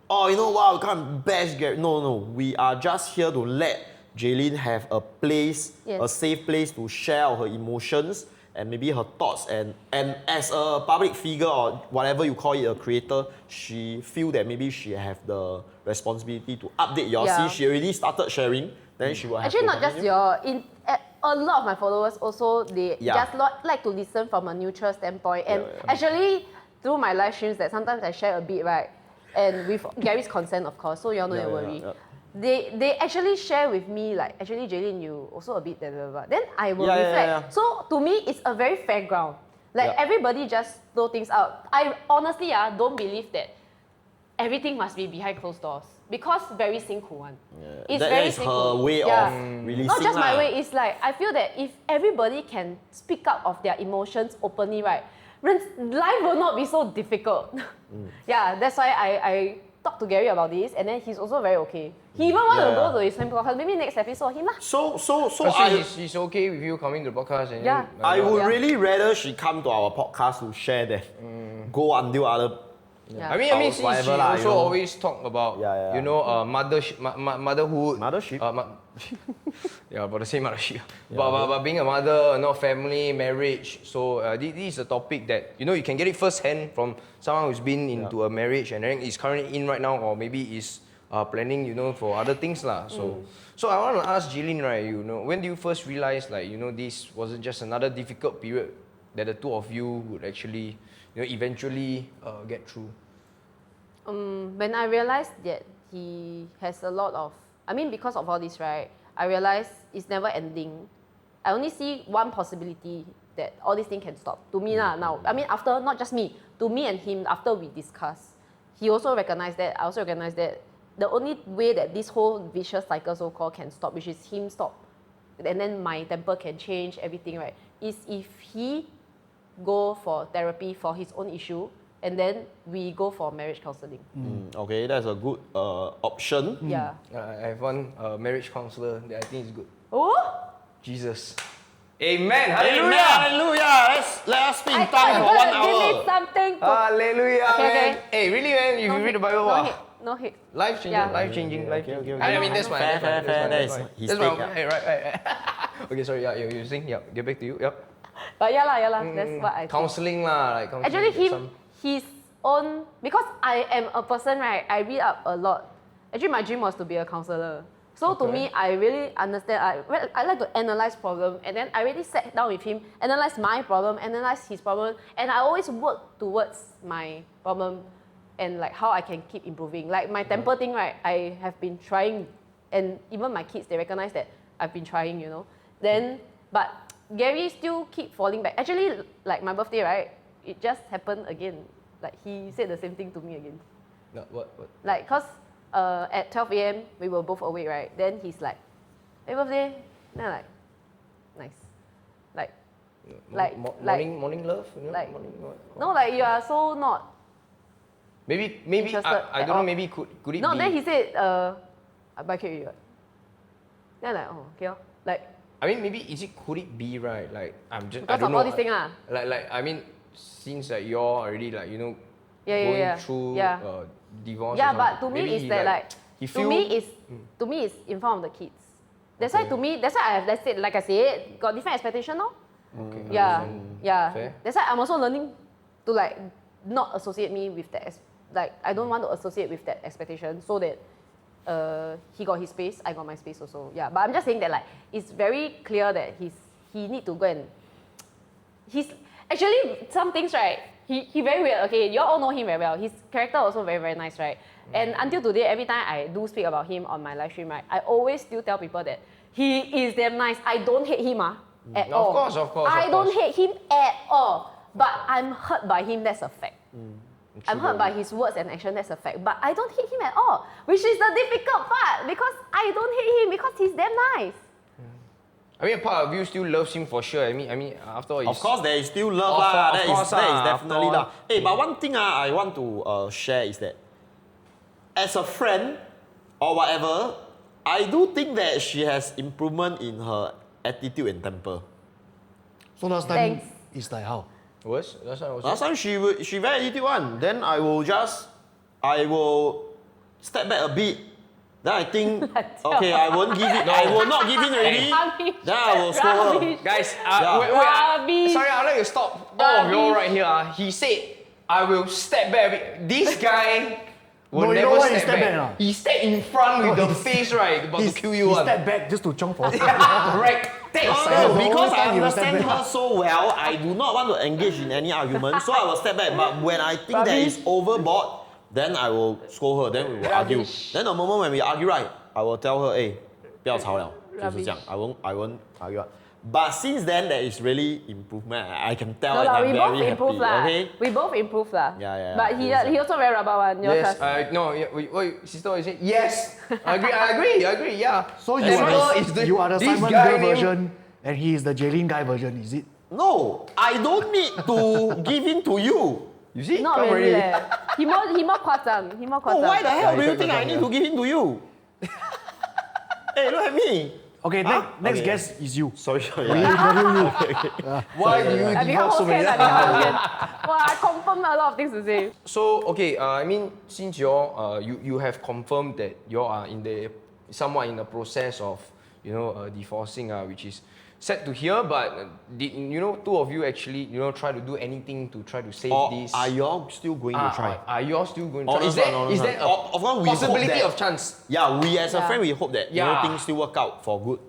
oh, you know what, we can't bash Gary. No. We are just here to let Jaylene have a place, a safe place to share her emotions and maybe her thoughts. And as a public figure or whatever you call it, a creator, she feel that maybe she have the responsibility to update your See, she already started sharing. Then she will have actually to not just continue. a lot of my followers also, they just like to listen from a neutral standpoint. And actually, through my live streams that sometimes I share a bit, right? And with Gary's consent, of course, so you all don't worry. They actually share with me like, actually Jaylene, you also a bit blah, blah, blah. Then I will reflect. So to me, it's a very fair ground. Like everybody just throw things out. I honestly don't believe that everything must be behind closed doors. Because very 辛苦one. It's that very is her way of releasing. Not just my way, it's like, I feel that if everybody can speak up of their emotions openly, right, life will not be so difficult. Yeah, that's why I talked to Gary about this, and then he's also very okay. He even wanted to go to his same podcast. Maybe next episode, him lah. So she's okay with you coming to the podcast. And I would really rather she come to our podcast to share that. Go until other. I mean, she also always talk about, you know, motherhood. Mothership? Yeah, about the same mothership. But being a mother, family, marriage. So this is a topic that, you can get it firsthand from someone who's been into a marriage and then is currently in right now, or maybe is planning, for other things lah. So I want to ask Jaylene, right, when do you first realize, like, this wasn't just another difficult period that the two of you would actually, eventually get through? When I realized that he has a lot of, because of all this, right, I realized it's never ending. I only see one possibility that all this thing can stop. To me now. After, not just me, to me and him, after we discuss, he also recognized that, I also recognized that the only way that this whole vicious cycle so-called can stop, which is him stop, and then my temper can change, everything, right, is if he go for therapy for his own issue, and then we go for marriage counselling. Okay, that's a good option. Yeah. I have one marriage counselor that I think is good. Oh? Jesus. Amen. Hallelujah, Hallelujah. hallelujah. Let us speak I in thought tongues you for 1 gonna give me hour. something to... Hallelujah, Okay, man. okay. Hey, really, man? If you read the Bible, no wow. hate, no hate. Life changing, Yeah. life changing, life okay, changing. okay. I mean, that's I know. fine. Fair, That's fine. fair, That's fair. fine. His That's take, fine. Hey, right. Okay, sorry. Yeah, you sing. Yeah, get back to you. Yep. But yeah lah, that's what I think. Counseling lah, like counseling. Actually, some- his own, because I am a person, right, I read up a lot. Actually, my dream was to be a counselor. So to me, I really understand, I like to analyze problem, and then I really sat down with him, analyze my problem, analyze his problem, and I always work towards my problem and like how I can keep improving. Like my temper thing, right, I have been trying, and even my kids, they recognize that I've been trying, you know. Then, but Gary still keep falling back. Actually, like my birthday, right, it just happened again. Like he said the same thing to me again. No, what? Like, cause at 12 a.m. we were both awake, right? Then he's like, "Hey, birthday." Then I'm like, nice. Morning love. You know? like- morning, what? No, like you are so not. Maybe Interested I at don't know. all. Maybe could it No, be? then he said, I buy cake already. Then I'm like, oh, okay, oh. Like, I mean, maybe could it be right? Like I'm just I because don't of know. all these things, lah. Like I mean, since like you're already like you know Yeah, going yeah. through Yeah. divorce. Yeah, or but something, to me maybe it's he, that like he to feel, me it's in front of the kids. That's why I have like I said, got different expectation, no? Okay, Yeah, understand. yeah. Fair. That's why I'm also learning to like not associate me with that. Like I don't want to associate with that expectation, so that he got his space, I got my space also. Yeah, but I'm just saying that like it's very clear that he need to go and he's actually some things, right. He very weird. Okay, you all know him very well. His character also very very nice, right? And until today, every time I do speak about him on my live stream, right, I always still tell people that he is damn nice. I don't hate him at all. Of course. I don't hate him at all. But I'm hurt by him, that's a fact. I'm hurt by his words and action, that's a fact. But I don't hate him at all, which is the difficult part because I don't hate him because he's damn nice. I mean, a part of you still loves him for sure. I mean, after all, Of course, there is still love Of lah. course, That is after definitely all. lah. Hey, but one thing I want to share is that as a friend or whatever, I do think that she has improvement in her attitude and temper. So last time, Thanks. it's like how? Worse? Last time Last time she very attitude one. Then I will step back a bit. Then I think, okay, I won't give it. I will not give in already. Rubbish. Then I will scold her. Rubbish. Guys, Yeah. wait, Rubbish. sorry, I'd like to stop all of you all right here. He said, I will step back a bit. This guy will No, you know never why he step step back. back, He stepped in front with the face, right, about to kill you. He one. stepped back just to chong for Correct. Thanks. No, That's the because only I time you will step understand back. her so well, I do not want to engage in any argument, so I will step back. But when I think that it's overboard, then I will scold her, then we will argue. Rubbish. Then the moment when we argue, right, I will tell her, hey, 不要吵了，就是这样。 Rubbish. I won't argue. But since then, there is really improvement. I can tell No and lah, I'm we both very improve happy. lah. Okay. We both improve lah. Yeah. But he also very rubber one. Your Yes, trust. no, wait, sister, you say yes. I agree, yeah. So Temper you are the this Simon guy girl named- version, and he is the Jaylene guy version, is it? No, I don't need to give in to you. You see? Not Come really already. leh. He more 夸张. He more 夸 Oh, 张. why the hell do Yeah, you think I need to give in to you? Hey, look at me. Okay, next Okay. guest is you. Sorry. We interview you. Why do you I become divorce so Hokkien. many? I become Hokkien. Wow, I confirm a lot of things to say. So okay, I mean, since you have confirmed that you are somewhat in the process of divorcing, which is sad to hear. But did two of you actually try to do anything to try to save Or this? are y'all still going to try? Are you all still going to Oh, try? no, Is there a Of course, we hope possibility that- of chance? Yeah, we as a Yeah. friend, we hope that Yeah. things still work out for good.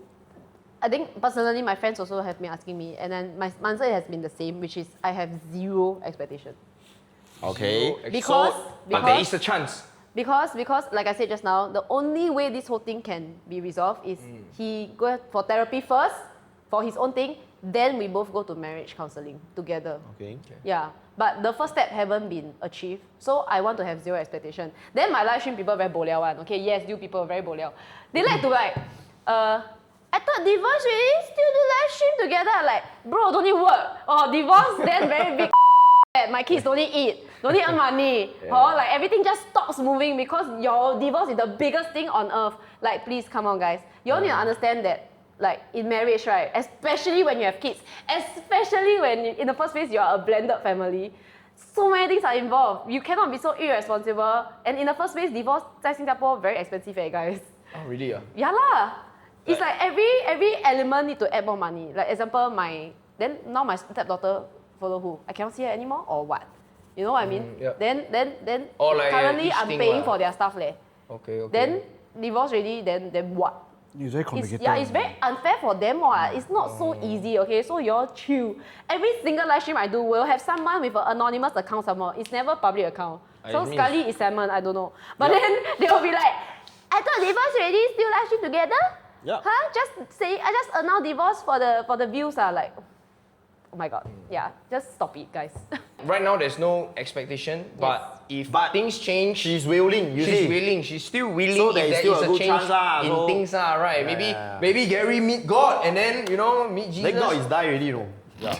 I think personally, my friends also have been asking me, and then my answer has been the same, which is I have zero expectation. Okay. Because But there is a chance. Because like I said just now, the only way this whole thing can be resolved is he go for therapy first, for his own thing, then we both go to marriage counselling together. Okay. Yeah, but the first step haven't been achieved, so I want to have zero expectation. Then my live stream people very boliao one. Okay, yes, you people very boliao. They like to I thought divorce already still do live stream together. Like, bro, don't need work. Oh, divorce then very big. My kids don't need eat, don't need earn money. Or like everything just stops moving because your divorce is the biggest thing on earth. Like, please come on, guys. You all need to understand that like in marriage, right? Especially when you have kids, especially when in the first place you are a blended family. So many things are involved. You cannot be so irresponsible. And in the first place, divorce in Singapore very expensive, guys. Oh, really? Yeah lah. It's like every element need to add more money. Like example, now my stepdaughter follow who? I cannot see her anymore or what? You know what I mean? Yep. Then Or like, currently each I'm thing paying lah. for their stuff leh. Okay. Then divorce already, then what? It's very complicated. It's very unfair for them. It's not so easy, okay? So you all chill. Every single live stream I do will have someone with an anonymous account somewhere. It's never public account. So mean- Scully is Salmon, I don't know. But then they will be like, I thought divorce already, still live stream together? Yeah. Huh? I just announced divorce for the views. Like, oh my god. Yeah, just stop it, guys. Right now, there's no expectation, but if But things change, She's willing, you she's see. willing. She's still willing. So if there is there still is a a good change chance lah, in so- things, right? Maybe Gary meet God and then meet Jesus. Thank God it's die already, no? Yeah.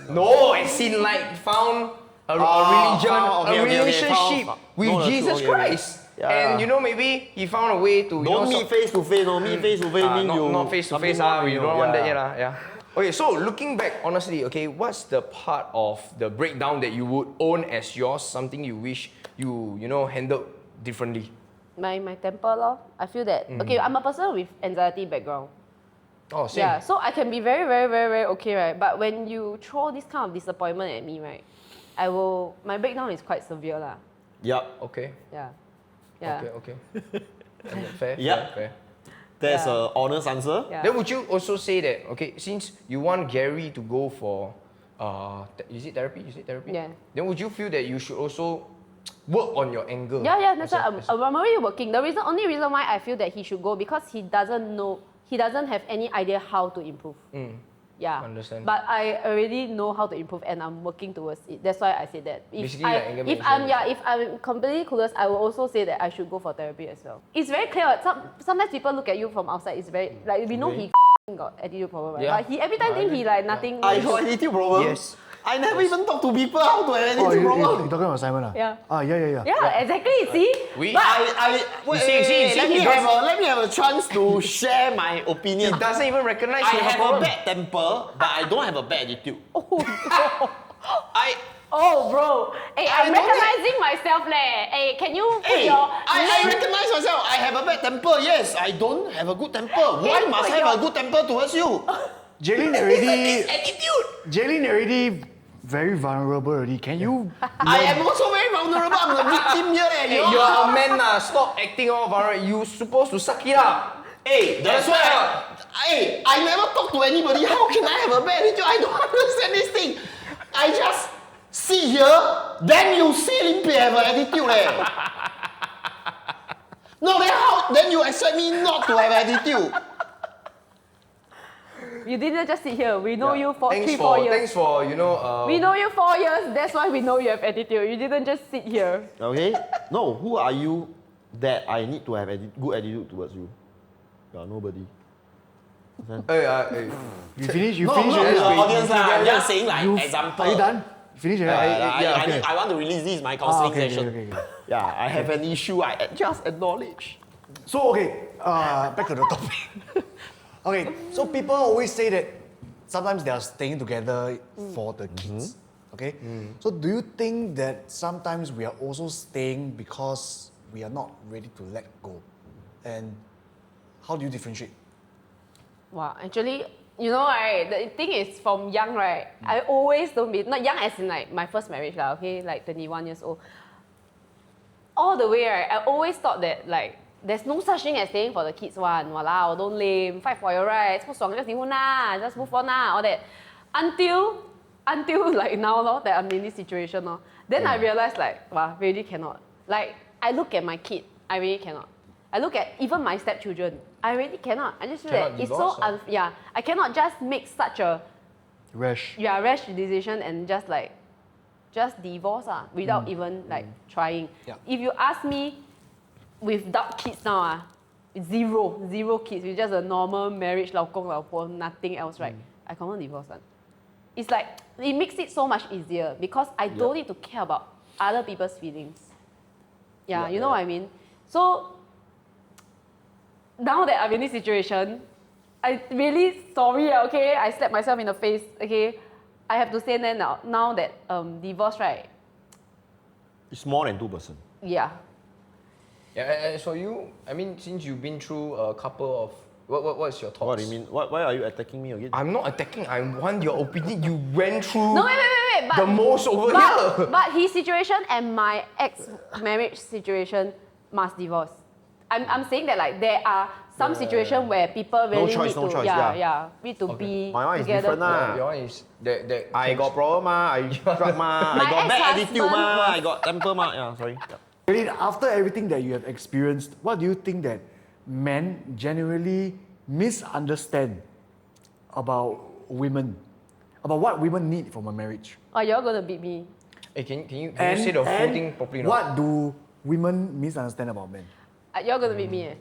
No, as in like found a religion, found- okay, a okay, relationship found- with no, that's Jesus true, okay, okay. Christ. Yeah. And maybe he found a way to Don't meet face to face, no. Meet face to face mean you not face to face. something We wrong, don't want that yeah. yet. Yeah. Okay, so looking back, honestly, okay, what's the part of the breakdown that you would own as yours? Something you wish you handled differently? my temper lor. I feel that okay, I'm a person with anxiety background. Oh, same. Yeah, so I can be very, very, very, very okay, right? But when you throw this kind of disappointment at me, right, my breakdown is quite severe lah. Yup. Okay. Yeah. Yeah. Okay. Fair. Yep. Fair. That's Yeah. an honest answer. Yeah. Then would you also say that, okay, since you want Gary to go for, is it therapy? Yeah. Then would you feel that you should also work on your anger? Yeah, that's why I'm already working. The only reason why I feel that he should go because he doesn't have any idea how to improve. Yeah. Understand. But I already know how to improve and I'm working towards it. That's why I said that. Basically, like anger if I'm completely clueless, I will also say that I should go for therapy as well. It's very clear. Sometimes people look at you from outside. It's very like we know he got attitude problem, right? Yeah. But he every time think he like nothing. I got attitude problem. Yes. I never even talk to people how to have Oh, attitude you problem. talking about Simon? Yeah. Yeah. Yeah, exactly. See. We- But Wait, see, let me he let me have a chance to share my opinion. He doesn't even recognize I you have have a a problem. bad temper, but I don't have a bad attitude. oh, bro. Hey, I I'm don't recognizing myself, leh. Hey, can you put Hey, your I recognize myself. I have a bad temper. Yes, I don't have a good temper. Why must I have a good temper towards you? Jaylene already. Attitude. Jaylene already very vulnerable already. Can you? I am also very vulnerable. I'm the victim here. Hey, you're a man, stop acting all vulnerable. You supposed to suck it up. Hey, that's why. I never talk to anybody. How can I have a bad attitude? I don't understand this thing. I just sit here, then you see Limpe have an attitude. No, then how? Then you expect me not to have attitude? You didn't just sit here. We know you for Thanks 4 years. Thanks for We know you 4 years. That's why we know you have attitude. You didn't just sit here. Okay. No, who are you that I need to have good attitude towards you? You are nobody. Hey. You finish? You No, finish? no, already? the audience lah. I'm just saying like You- example. Are you done? Finish? Yeah, I want to release this my counselling okay. session. Yeah, I have an issue. I just acknowledge. So back to the topic. Okay, so people always say that sometimes they are staying together for the kids. Okay, so do you think that sometimes we are also staying because we are not ready to let go? And how do you differentiate? Wow, actually, right, the thing is from young, right, I always don't be, not young as in like my first marriage lah, okay, like 21 years old. All the way, right, I always thought that like, there's no such thing as staying for the kids one. Walao, don't lame, fight for your rights, 不爽就离婚啦, just move on lah, all that. Until like now that I'm in this situation then I realized like, wow, really cannot. Like, I look at my kid, I really cannot. I look at even my stepchildren, I really cannot. I just feel Cannot that it's divorce, so I cannot just make such a Rash. rash decision and just divorce without even like trying. Yeah. If you ask me, without kids now zero kids, with just a normal marriage, 老公老婆, nothing else, right? I can't divorce one. It's like it makes it so much easier because I don't need to care about other people's feelings. Yeah, what I mean? So now that I'm in this situation, I really sorry, okay? I slapped myself in the face, okay? I have to say that now that divorce, right? It's more than 2%. Yeah. Yeah, so you, I mean, since you've been through a couple of, what's your thoughts? What do you mean? Why are you attacking me again? I'm not attacking, I want your opinion. You went through No, wait. But, the most over here. But his situation and my ex-marriage situation must divorce. I'm saying that like there are some situations where people really need to, need to be My one is together. different lah. Your one is that I got problem I drug I My got bad attitude ex-husband I got temper Yeah, sorry. Jaylene, after everything that you have experienced, what do you think that men genuinely misunderstand about women? About what women need from a marriage? Oh, you're gonna beat me. Hey, can you say the full thing properly? What do women misunderstand about men? You're gonna beat me.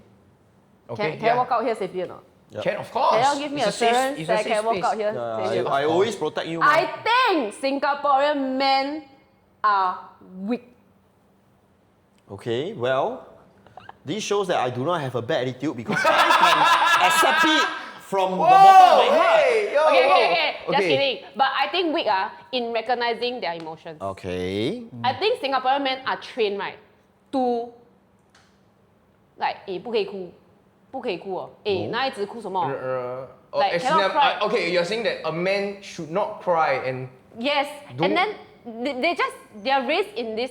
Okay, Can I walk out here safely or not? Can, of course. Can you give me It's a safe- assurance it's a that I safe can walk space. out here safely? I always protect you. I think Singaporean men are weak. Okay, well, this shows that I do not have a bad attitude because I can accept it from the bottom of my heart. Hey, yo, Okay. Just okay. kidding. But I think weak in recognizing their emotions. Okay. I think Singaporean men are trained right to like 不可以哭哦，男孩子哭什么？ Like, as cannot in, cry. okay, you're saying that a man should not cry and Yes, Don't- and then they are raised in this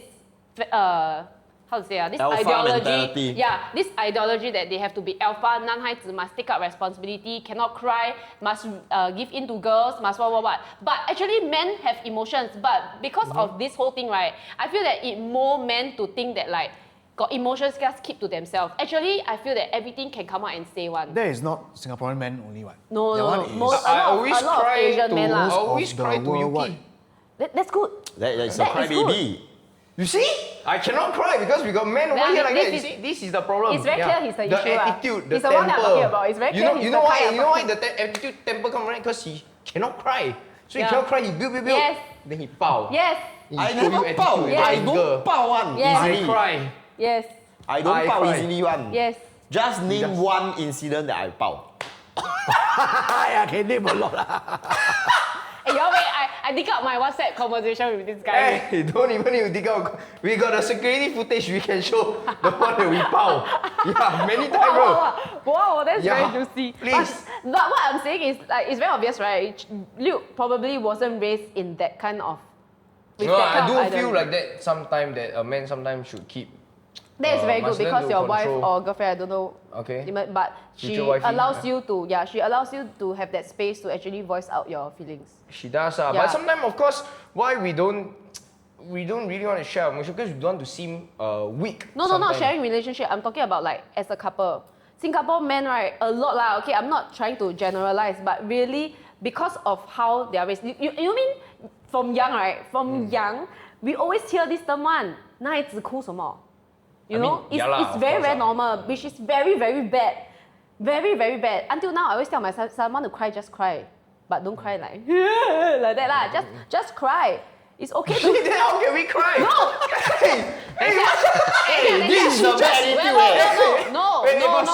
how to say this Alpha ideology. mentality. Yeah, this ideology that they have to be alpha. 男孩子 must take up responsibility, cannot cry, must give in to girls, must what. But actually, men have emotions. But because of this whole thing, right, I feel that it mold men to think that like got emotions just keep to themselves. Actually, I feel that everything can come out and say one. That is not Singaporean men only one. No, That no, one no. is Most, I a always lot of cry Asian to men I lah. always of the cry to worldwide. Yuki. That's good. That is a That is crybaby. You see? I cannot cry because we got men over Yeah, here like this that. You is- see, this is the problem. It's very clear he's the issue, The attitude, the He's the temper. one that I'm talking about. It's very clear You he's know the why? kind You know why of- the attitude, temper come right? Because he cannot cry. So he Yeah. cannot cry. He build. Yes. Then he pow. Yes, He I show you never attitude. pow. Yes. I Anger. don't pow one Yes. I easily. cry. yes, I don't I pow cry. easily one. yes. Just name one incident that I pow. I can name a lot. Hey, y'all wait, I dig out my WhatsApp conversation with this guy. Hey, don't even need to dig out. We got the security footage we can show the one that we pow. Yeah, many times, bro. Wow, that's Yeah, very juicy. please. But what I'm saying is, like, it's very obvious, right? Luke probably wasn't raised in that kind of. with No, that I kind do of feel ideology. like that sometimes that a man sometimes should keep. That is very good must learn because to your wife control. or girlfriend, I don't know. Okay. But she Future wifey, allows you to, she allows you to have that space to actually voice out your feelings. She does, Yeah. but sometimes, of course, why we don't really want to share our emotions because we don't want to seem weak. No, not sometimes. sharing relationship. I'm talking about like as a couple. Singapore men, right, a lot lah. Okay, I'm not trying to generalize, but really because of how they are raised. You mean from young, right? From young, we always hear this term one. 男孩子哭什么? You I mean, know, yeah lah, it's of very course lah. normal, which is very bad, very bad. Until now, I always tell myself, someone to cry, just cry, but don't cry like like that lah. Just cry. It's okay to. Then how can we cry? No. Hey, this is the bad attitude. No.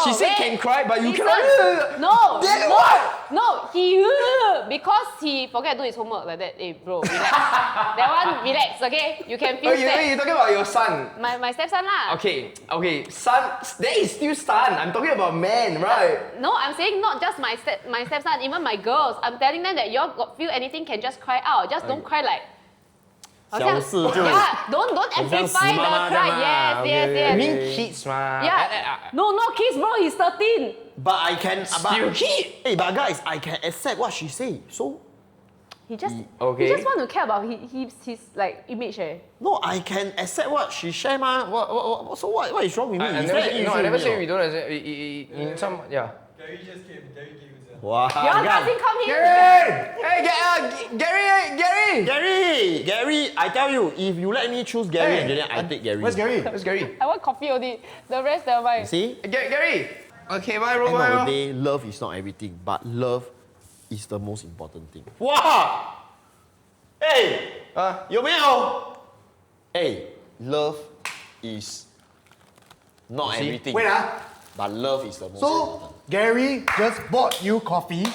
She said wait. can cry, but you Listen. cannot. No. Then no, what? No, he because he forget to do his homework like that. Hey, bro, relax. That one, relax, okay? You can feel sad. You're talking about your son. My stepson lah. Okay, son. That is still son. I'm talking about man, right? No, I'm saying not just my stepson, even my girls. I'm telling them that y'all got feel anything can just cry out. Just don't cry like. 小事就 don't 很像 amplify 死妈妈 the 这样 cry. 啊 Yes, okay, yes. I mean kids, ma. Yeah. No, kids, bro. He's 13. But I can Still kid. Hey, but guys, I can accept what she say. So He just Okay. he just want to care about his like image. no, I can accept what she share, ma. So what is wrong with me? I Is never that say, issue no, I with never me say or we not? don't accept. In some, yeah. Gary just came. Gary gave us a. Wow, Y'all guys. doesn't come here. Hey, Gary. Gary, I tell you, if you let me choose Gary and Hey. Jaylene, I take Gary. Where's Gary? Where's Gary? I want coffee only. The rest never mind. See? Gary. Okay, bye, bro. End Bye, of bro. the day, love is not everything, but love is the most important thing. Wow! Hey! 有没有? Hey, love is not See? everything. Wait, But love is the most So, important. Gary just bought you coffee.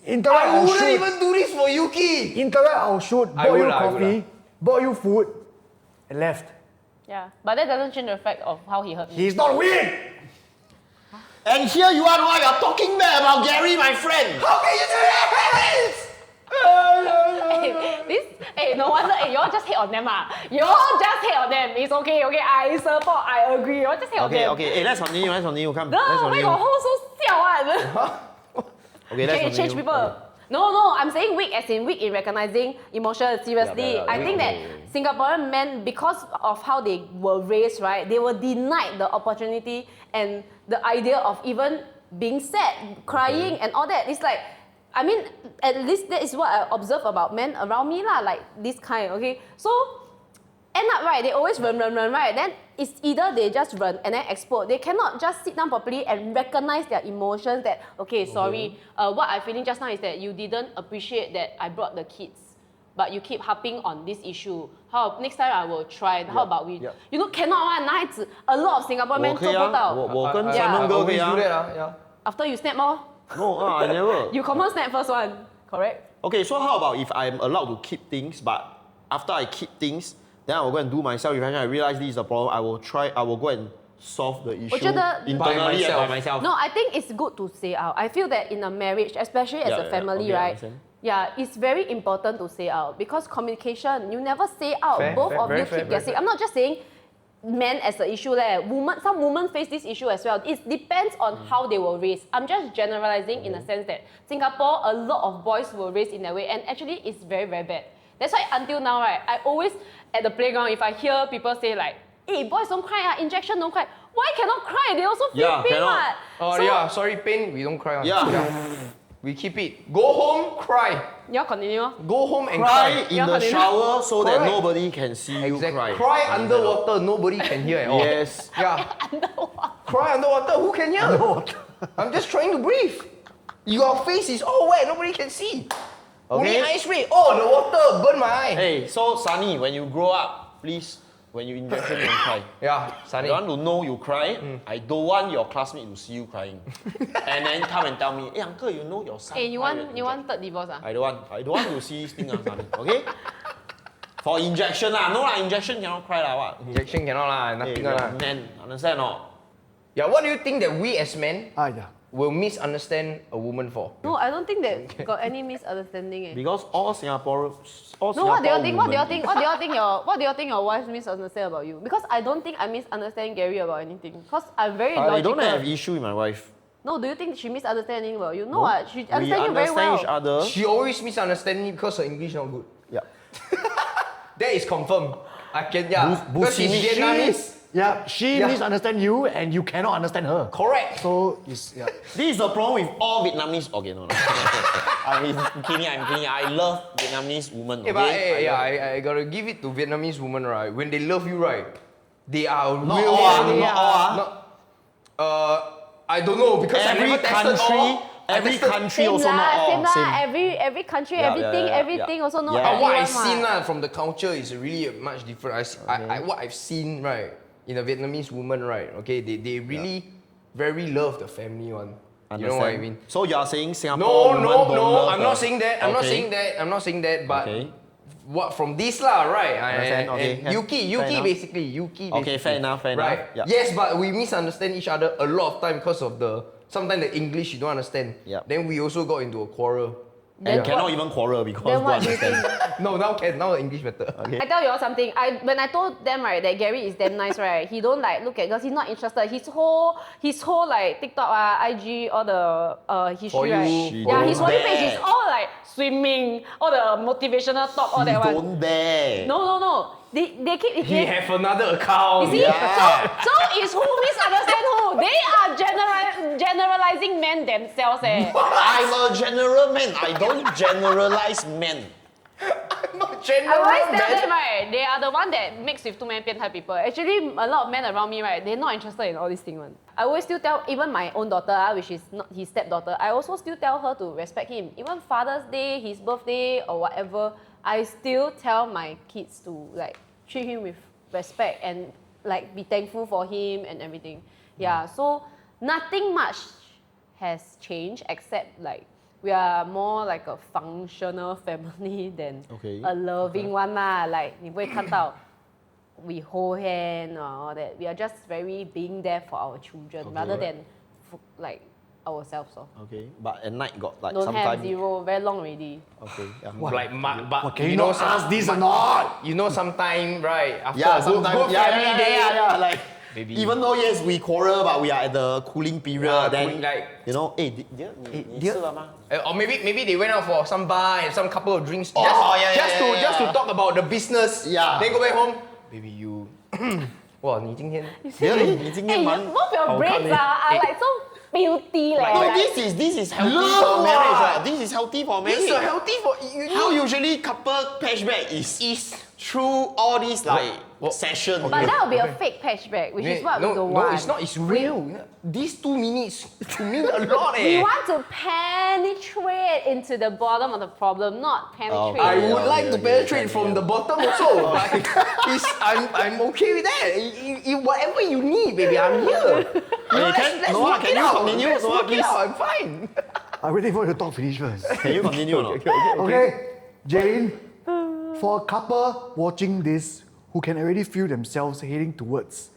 Interact I or wouldn't shoot. even do this for Yuki. Interact or shoot. I Bought would you lah, I would coffee. Bought you food. And left. Yeah, but that doesn't change the fact of how he hurt me. He's not weak. And here you are now, you're talking bad about Gary, my friend. How can you do this? No wonder, you all just hate on them You all just hate on them. It's okay, I support, I agree. You all just hate on them. Okay, let's continue, Come, let's No, where continue. got hold so siao Okay, let's change continue. people. No, I'm saying weak as in weak in recognizing emotions. Seriously, Yeah, I think that Singaporean men, because of how they were raised, right, they were denied the opportunity and the idea of even being sad, crying, and all that. It's like, I mean, at least that is what I observe about men around me lah, like this kind. Okay, so end up right, they always run, right? Then it's either they just run and then explode. They cannot just sit down properly and recognize their emotions that, okay, sorry, what I'm feeling just now is that you didn't appreciate that I brought the kids, but you keep harping on this issue. How next time I will try. How about we? You know, cannot one, 男孩子 a lot of Singaporean men 做不到。我跟 Yeah. Simon 哥可以 do that 啊。 yeah. After you snap more, No, I never. you confirm snap first one, correct? Okay, so how about if I'm allowed to keep things, but after I keep things, then I will go and do my self-reflection. I realize this is the problem. I will go and solve the issue 我觉得 internally By by myself. No, I think it's good to say out. I feel that in a marriage, especially as a family, okay, I right? understand. Yeah, it's very important to say out because communication, you never say out. Fair, Both fair, of very you fair, keep very guessing. I'm not just saying men as an issue there. Some women face this issue as well. It depends on how they were raised. I'm just generalizing in a sense that Singapore, a lot of boys were raised in that way, and actually it's very, very bad. That's why until now, right, I always at the playground, if I hear people say like, "Hey, boys don't cry, injection don't cry." Why cannot cry? They also feel Yeah, pain, cannot. what? Oh So- yeah, sorry, pain. We don't cry. Yeah. We keep it. Go home, cry. You all continue. Go home and Cry cry. in the Yeah, shower so that Correct. nobody can see you Exactly. cry. Cry underwater. Nobody can hear at all. Yes. Yeah. Cry underwater. Who can hear? I'm just trying to breathe. Your face is all wet. Nobody can see. Only Okay. ice ray. Oh, the water burn my eye. Hey, so Sunny, when you grow up, please, when you injection, don't cry. Yeah, I Sunny. want to know you cry. I don't want your classmate to see you crying. And then come and tell me, hey uncle, you know your son. Hey, you cry want when you want inject-" third divorce I don't want to see this thing, Sunny. Okay? For injection lah, no lah, injection cannot cry lah, what? Injection cannot lah. Hey, Nothing you're lah. a man, understand or not? Yeah, what do you think that we as men Yeah. will misunderstand a woman for? No, I don't think that got any misunderstanding. Because all Singapore No, what do you think? What do you women- think? What do you think your wife misunderstand about you? Because I don't think I misunderstand Gary about anything. Because I'm very I logical. don't have issue with my wife. No, do you think she misunderstand anything about you? No, what? She We understand you very understand well. each other. She always misunderstand me because her English not good. Yeah. That is confirmed. I can, yeah. Bu- Because she's Busini. Vietnamese. Yeah, she Yeah. misunderstand you and you cannot understand her. Correct. So it's yeah. This is the problem with all Vietnamese. Okay, no. I'm kidding. I love Vietnamese women. Okay? Hey, but hey, yeah, I gotta give it to Vietnamese women, right? When they love you, right, they are Not really. all, Yeah. not all. I don't know because I Every never tested country, all. I every tested- country Same also not lah, all. same lah. Same. Every country, Yeah, everything, yeah, yeah, everything yeah. also not Yeah. But what I've everyone seen what. from the culture is really much different. What I've seen, right, in a Vietnamese woman, right, okay, they really very love the family one. You know what I mean? So you are saying Singapore No, women no, don't no. love I'm the- not saying that. I'm not Okay. saying that. I'm not saying that. But Okay. what from this lah, right? Understand, okay, and can. Yuki Fair enough. basically, Yuki. Okay, basically, fair enough, fair right? enough. Yeah. Yes, but we misunderstand each other a lot of time because of sometimes the English you don't understand. Yeah. Then we also got into a quarrel. And cannot even quarrel because Then don't what do you understand. think? No, now can. Now the English better. Okay. I tell you all something. When I told them right that Gary is damn nice, right? He don't like look at girls. He's not interested. His whole like TikTok, IG, all the history, For you, right? she Yeah, his don't for you page dare. is all like swimming, all the motivational talk, all that one. Don't dare. No. They keep. He have another account. You see? Yeah. So is who misunderstand who? They are generalizing men themselves. I'm a general man. I don't generalize men. Not I general, always tell man. them, right, they are the one that mix with too many 变态 people. Actually, a lot of men around me, right, they're not interested in all these things. I always still tell, even my own daughter, which is not his stepdaughter, I also still tell her to respect him. Even Father's Day, his birthday, or whatever, I still tell my kids to like treat him with respect and like be thankful for him and everything. Yeah, so nothing much has changed except like we are more like a functional family than a loving one lah. Like 你不会看到 we hold hand or all that. We are just very being there for our children rather than like ourselves. Okay, but at night got like Don't have sometimes. zero, very long already. Okay, yeah. Like, but Can you not ask this or not? you know, sometime right after Yeah, a sometimes. good family day, Like, maybe even though yes we quarrel, but we are at the cooling period. Then cooling, like, you know, hey, dear, or maybe they went out for some bar and some couple of drinks. yeah, just to talk about the business. Yeah. Then go back home. Baby, you. 哇，你今天 你今天 Hey, 蛮 both your braids are like so filthy. No, Like, this is healthy Love for marriage. what? This is healthy for marriage. This is healthy for you. How usually couple patchback is through all these like sessions. but that would be a fake patchback, which is what we don't no, want. it's not. It's real. These 2 minutes to mean a lot. We want to penetrate into the bottom of the problem, not penetrate. I would Yeah, like yeah, to yeah, penetrate yeah, from yeah. the bottom also. But I'm okay with that. Whatever you need, baby, I'm here. Let's Noah, work can it you out. continue? Let's Noah, work it please. out. I'm fine. I'm waiting for you to talk finish first. Can you continue or not? Okay, Jaylene, for a couple watching this who can already feel themselves heading towards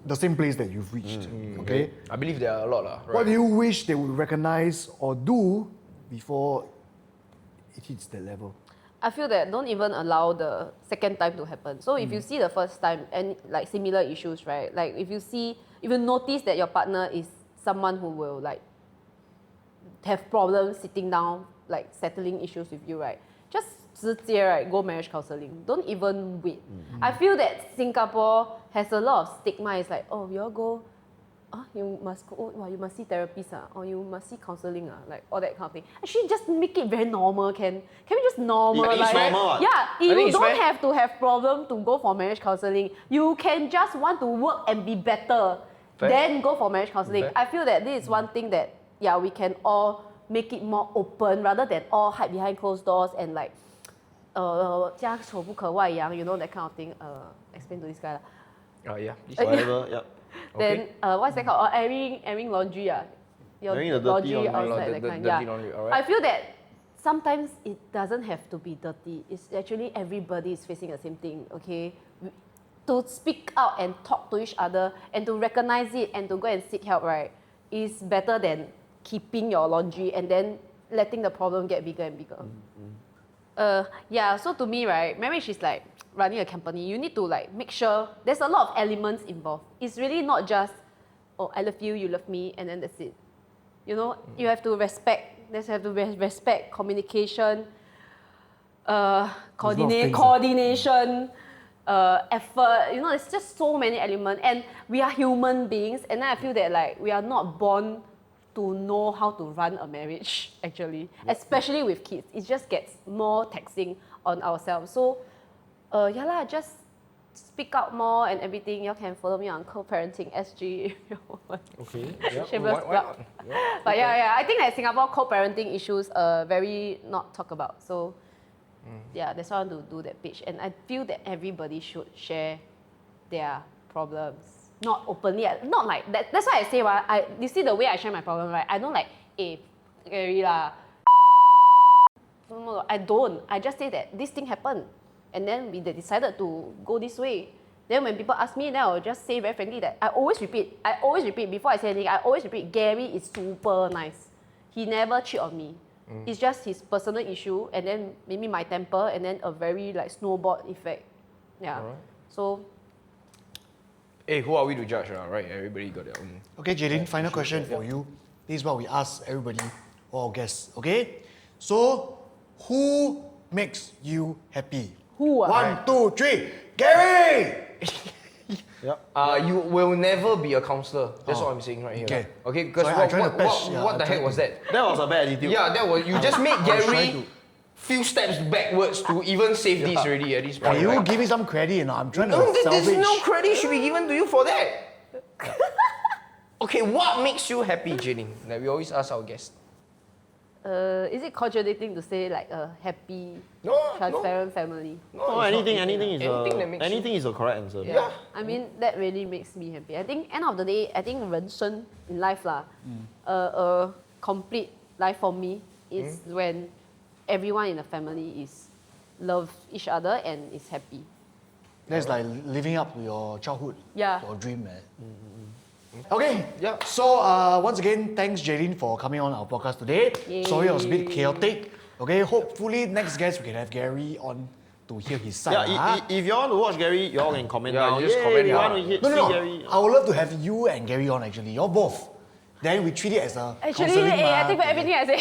the same place that you've reached, okay? I believe there are a lot. Right? What do you wish they would recognize or do before it hits that level? I feel that don't even allow the second time to happen. So if you see the first time and like similar issues, right? Like if you notice that your partner is someone who will like have problems sitting down, like settling issues with you, right? Just 直接 right, go marriage counselling. Don't even wait. I feel that Singapore has a lot of stigma. It's like, oh, you all go, you must go, you must see therapists, or you must see counselling, like all that kind of thing. Actually, just make it very normal. Can we just normalize? It's normal, what? Yeah, think you it's don't fair. have to have problem to go for marriage counselling. You can just want to work and be better, Fair. then go for marriage counselling. Fair. I feel that this is one thing that we can all make it more open rather than all hide behind closed doors and like 家丑不可外扬, you know, that kind of thing. Explain to this guy. Oh yeah. Whatever. Yep. Then what's that called? Airing laundry. Your Airing the dirty laundry. outside, that The kind. dirty laundry, alright. I feel that sometimes it doesn't have to be dirty. It's actually everybody is facing the same thing. Okay, to speak out and talk to each other and to recognize it and to go and seek help, right, is better than keeping your laundry and then letting the problem get bigger and bigger. So to me, right, marriage is like running a company. You need to like make sure there's a lot of elements involved. It's really not just, oh, I love you, you love me, and then that's it. You know, you have to respect. There's have to respect communication, coordination, effort. You know, it's just so many elements, and we are human beings. And then I feel that like we are not born to know how to run a marriage, actually, especially with kids. It just gets more taxing on ourselves. So, just speak out more and everything. You can follow me on co-parenting SG if you want. Okay. Shameless plug. But I think that Singapore co-parenting issues are very not talked about. So, that's why I want to do that page. And I feel that everybody should share their problems. Not openly, not like that. That's why I say, you see the way I share my problem, right? I don't like, scary lah. No, I don't. I just say that this thing happened. And then we decided to go this way. Then when people ask me, then I'll just say very frankly that I always repeat before I say anything, I always repeat, Gary is super nice. He never cheat on me. It's just his personal issue and then maybe my temper and then a very like snowball effect. Yeah. Alright. So, Hey, who are we to judge, right? Everybody got their own. Okay, Jaylene, final question for you. This is what we ask everybody, all guests, okay? So, who makes you happy? Who? 1, 2, 3, Gary! You will never be a counselor. That's what I'm saying right here. Okay. Okay, because Sorry, I'm trying to patch, yeah, what I'm the heck trying was to- that? That was a bad attitude. Yeah, that was you just made trying Gary to- few steps backwards to even save this already at this point. Are you right? give me some credit? You know, I'm trying to No, salvage. there's no credit should be given to you for that. Okay, what makes you happy, Jaylene? Like we always ask our guests. Is it contradicting to say like a happy, No, transparent family? No, it's not. anything is a correct answer. Yeah. I mean, that really makes me happy. I think end of the day, I think 人生 in life lah, a complete life for me is when everyone in the family is love each other and is happy. That's like living up to your childhood, Yeah. your dream, man. Okay, Yeah. so once again, thanks Jaylene for coming on our podcast today. Yay. Sorry it was a bit chaotic. Okay, hopefully next guest we can have Gary on to hear his side. Yeah, if you all want to watch Gary, you all can comment Yeah, down. just Yay, comment we down. want to see No. Gary. I would love to have you and Gary on actually. You're both. Then we treat it as a Actually, counselling, I mah. think for everything I say.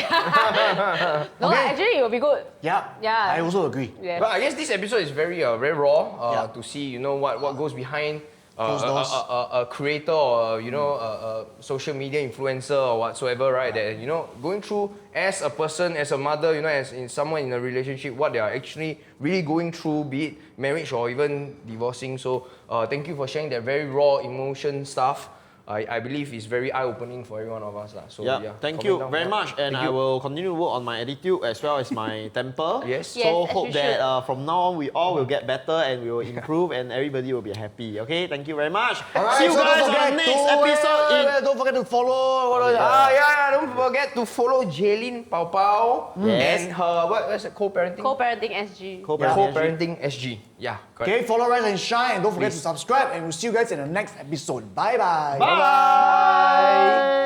No, Okay. actually it will be good. Yeah. Yeah. I also agree. Yeah. But I guess this episode is very raw Yeah. to see, you know, what goes behind Closed doors. a creator or, you know, a social media influencer or whatsoever, right? That, you know, going through as a person, as a mother, you know, as in someone in a relationship, what they are actually really going through, be it marriage or even divorcing. So thank you for sharing that very raw emotion stuff. I believe it's very eye-opening for every one of us. So, Yeah, yeah, thank comment you down. very much, and Thank I you. will continue to work on my attitude as well as my temper. Yes. Yes, So as hope you that should. from now on we all will get better and we will improve and everybody will be happy. Okay, thank you very much. Alright, See you so guys don't on forget the next episode. Don't forget to follow. Don't forget to follow Jaylene Pao Pao Yes. and her what's it, co-parenting? Co-parenting SG. Co-parenting SG. Yeah, correct. Okay, follow, rise and shine, and don't forget to subscribe. And we'll see you guys in the next episode. Bye bye. Bye.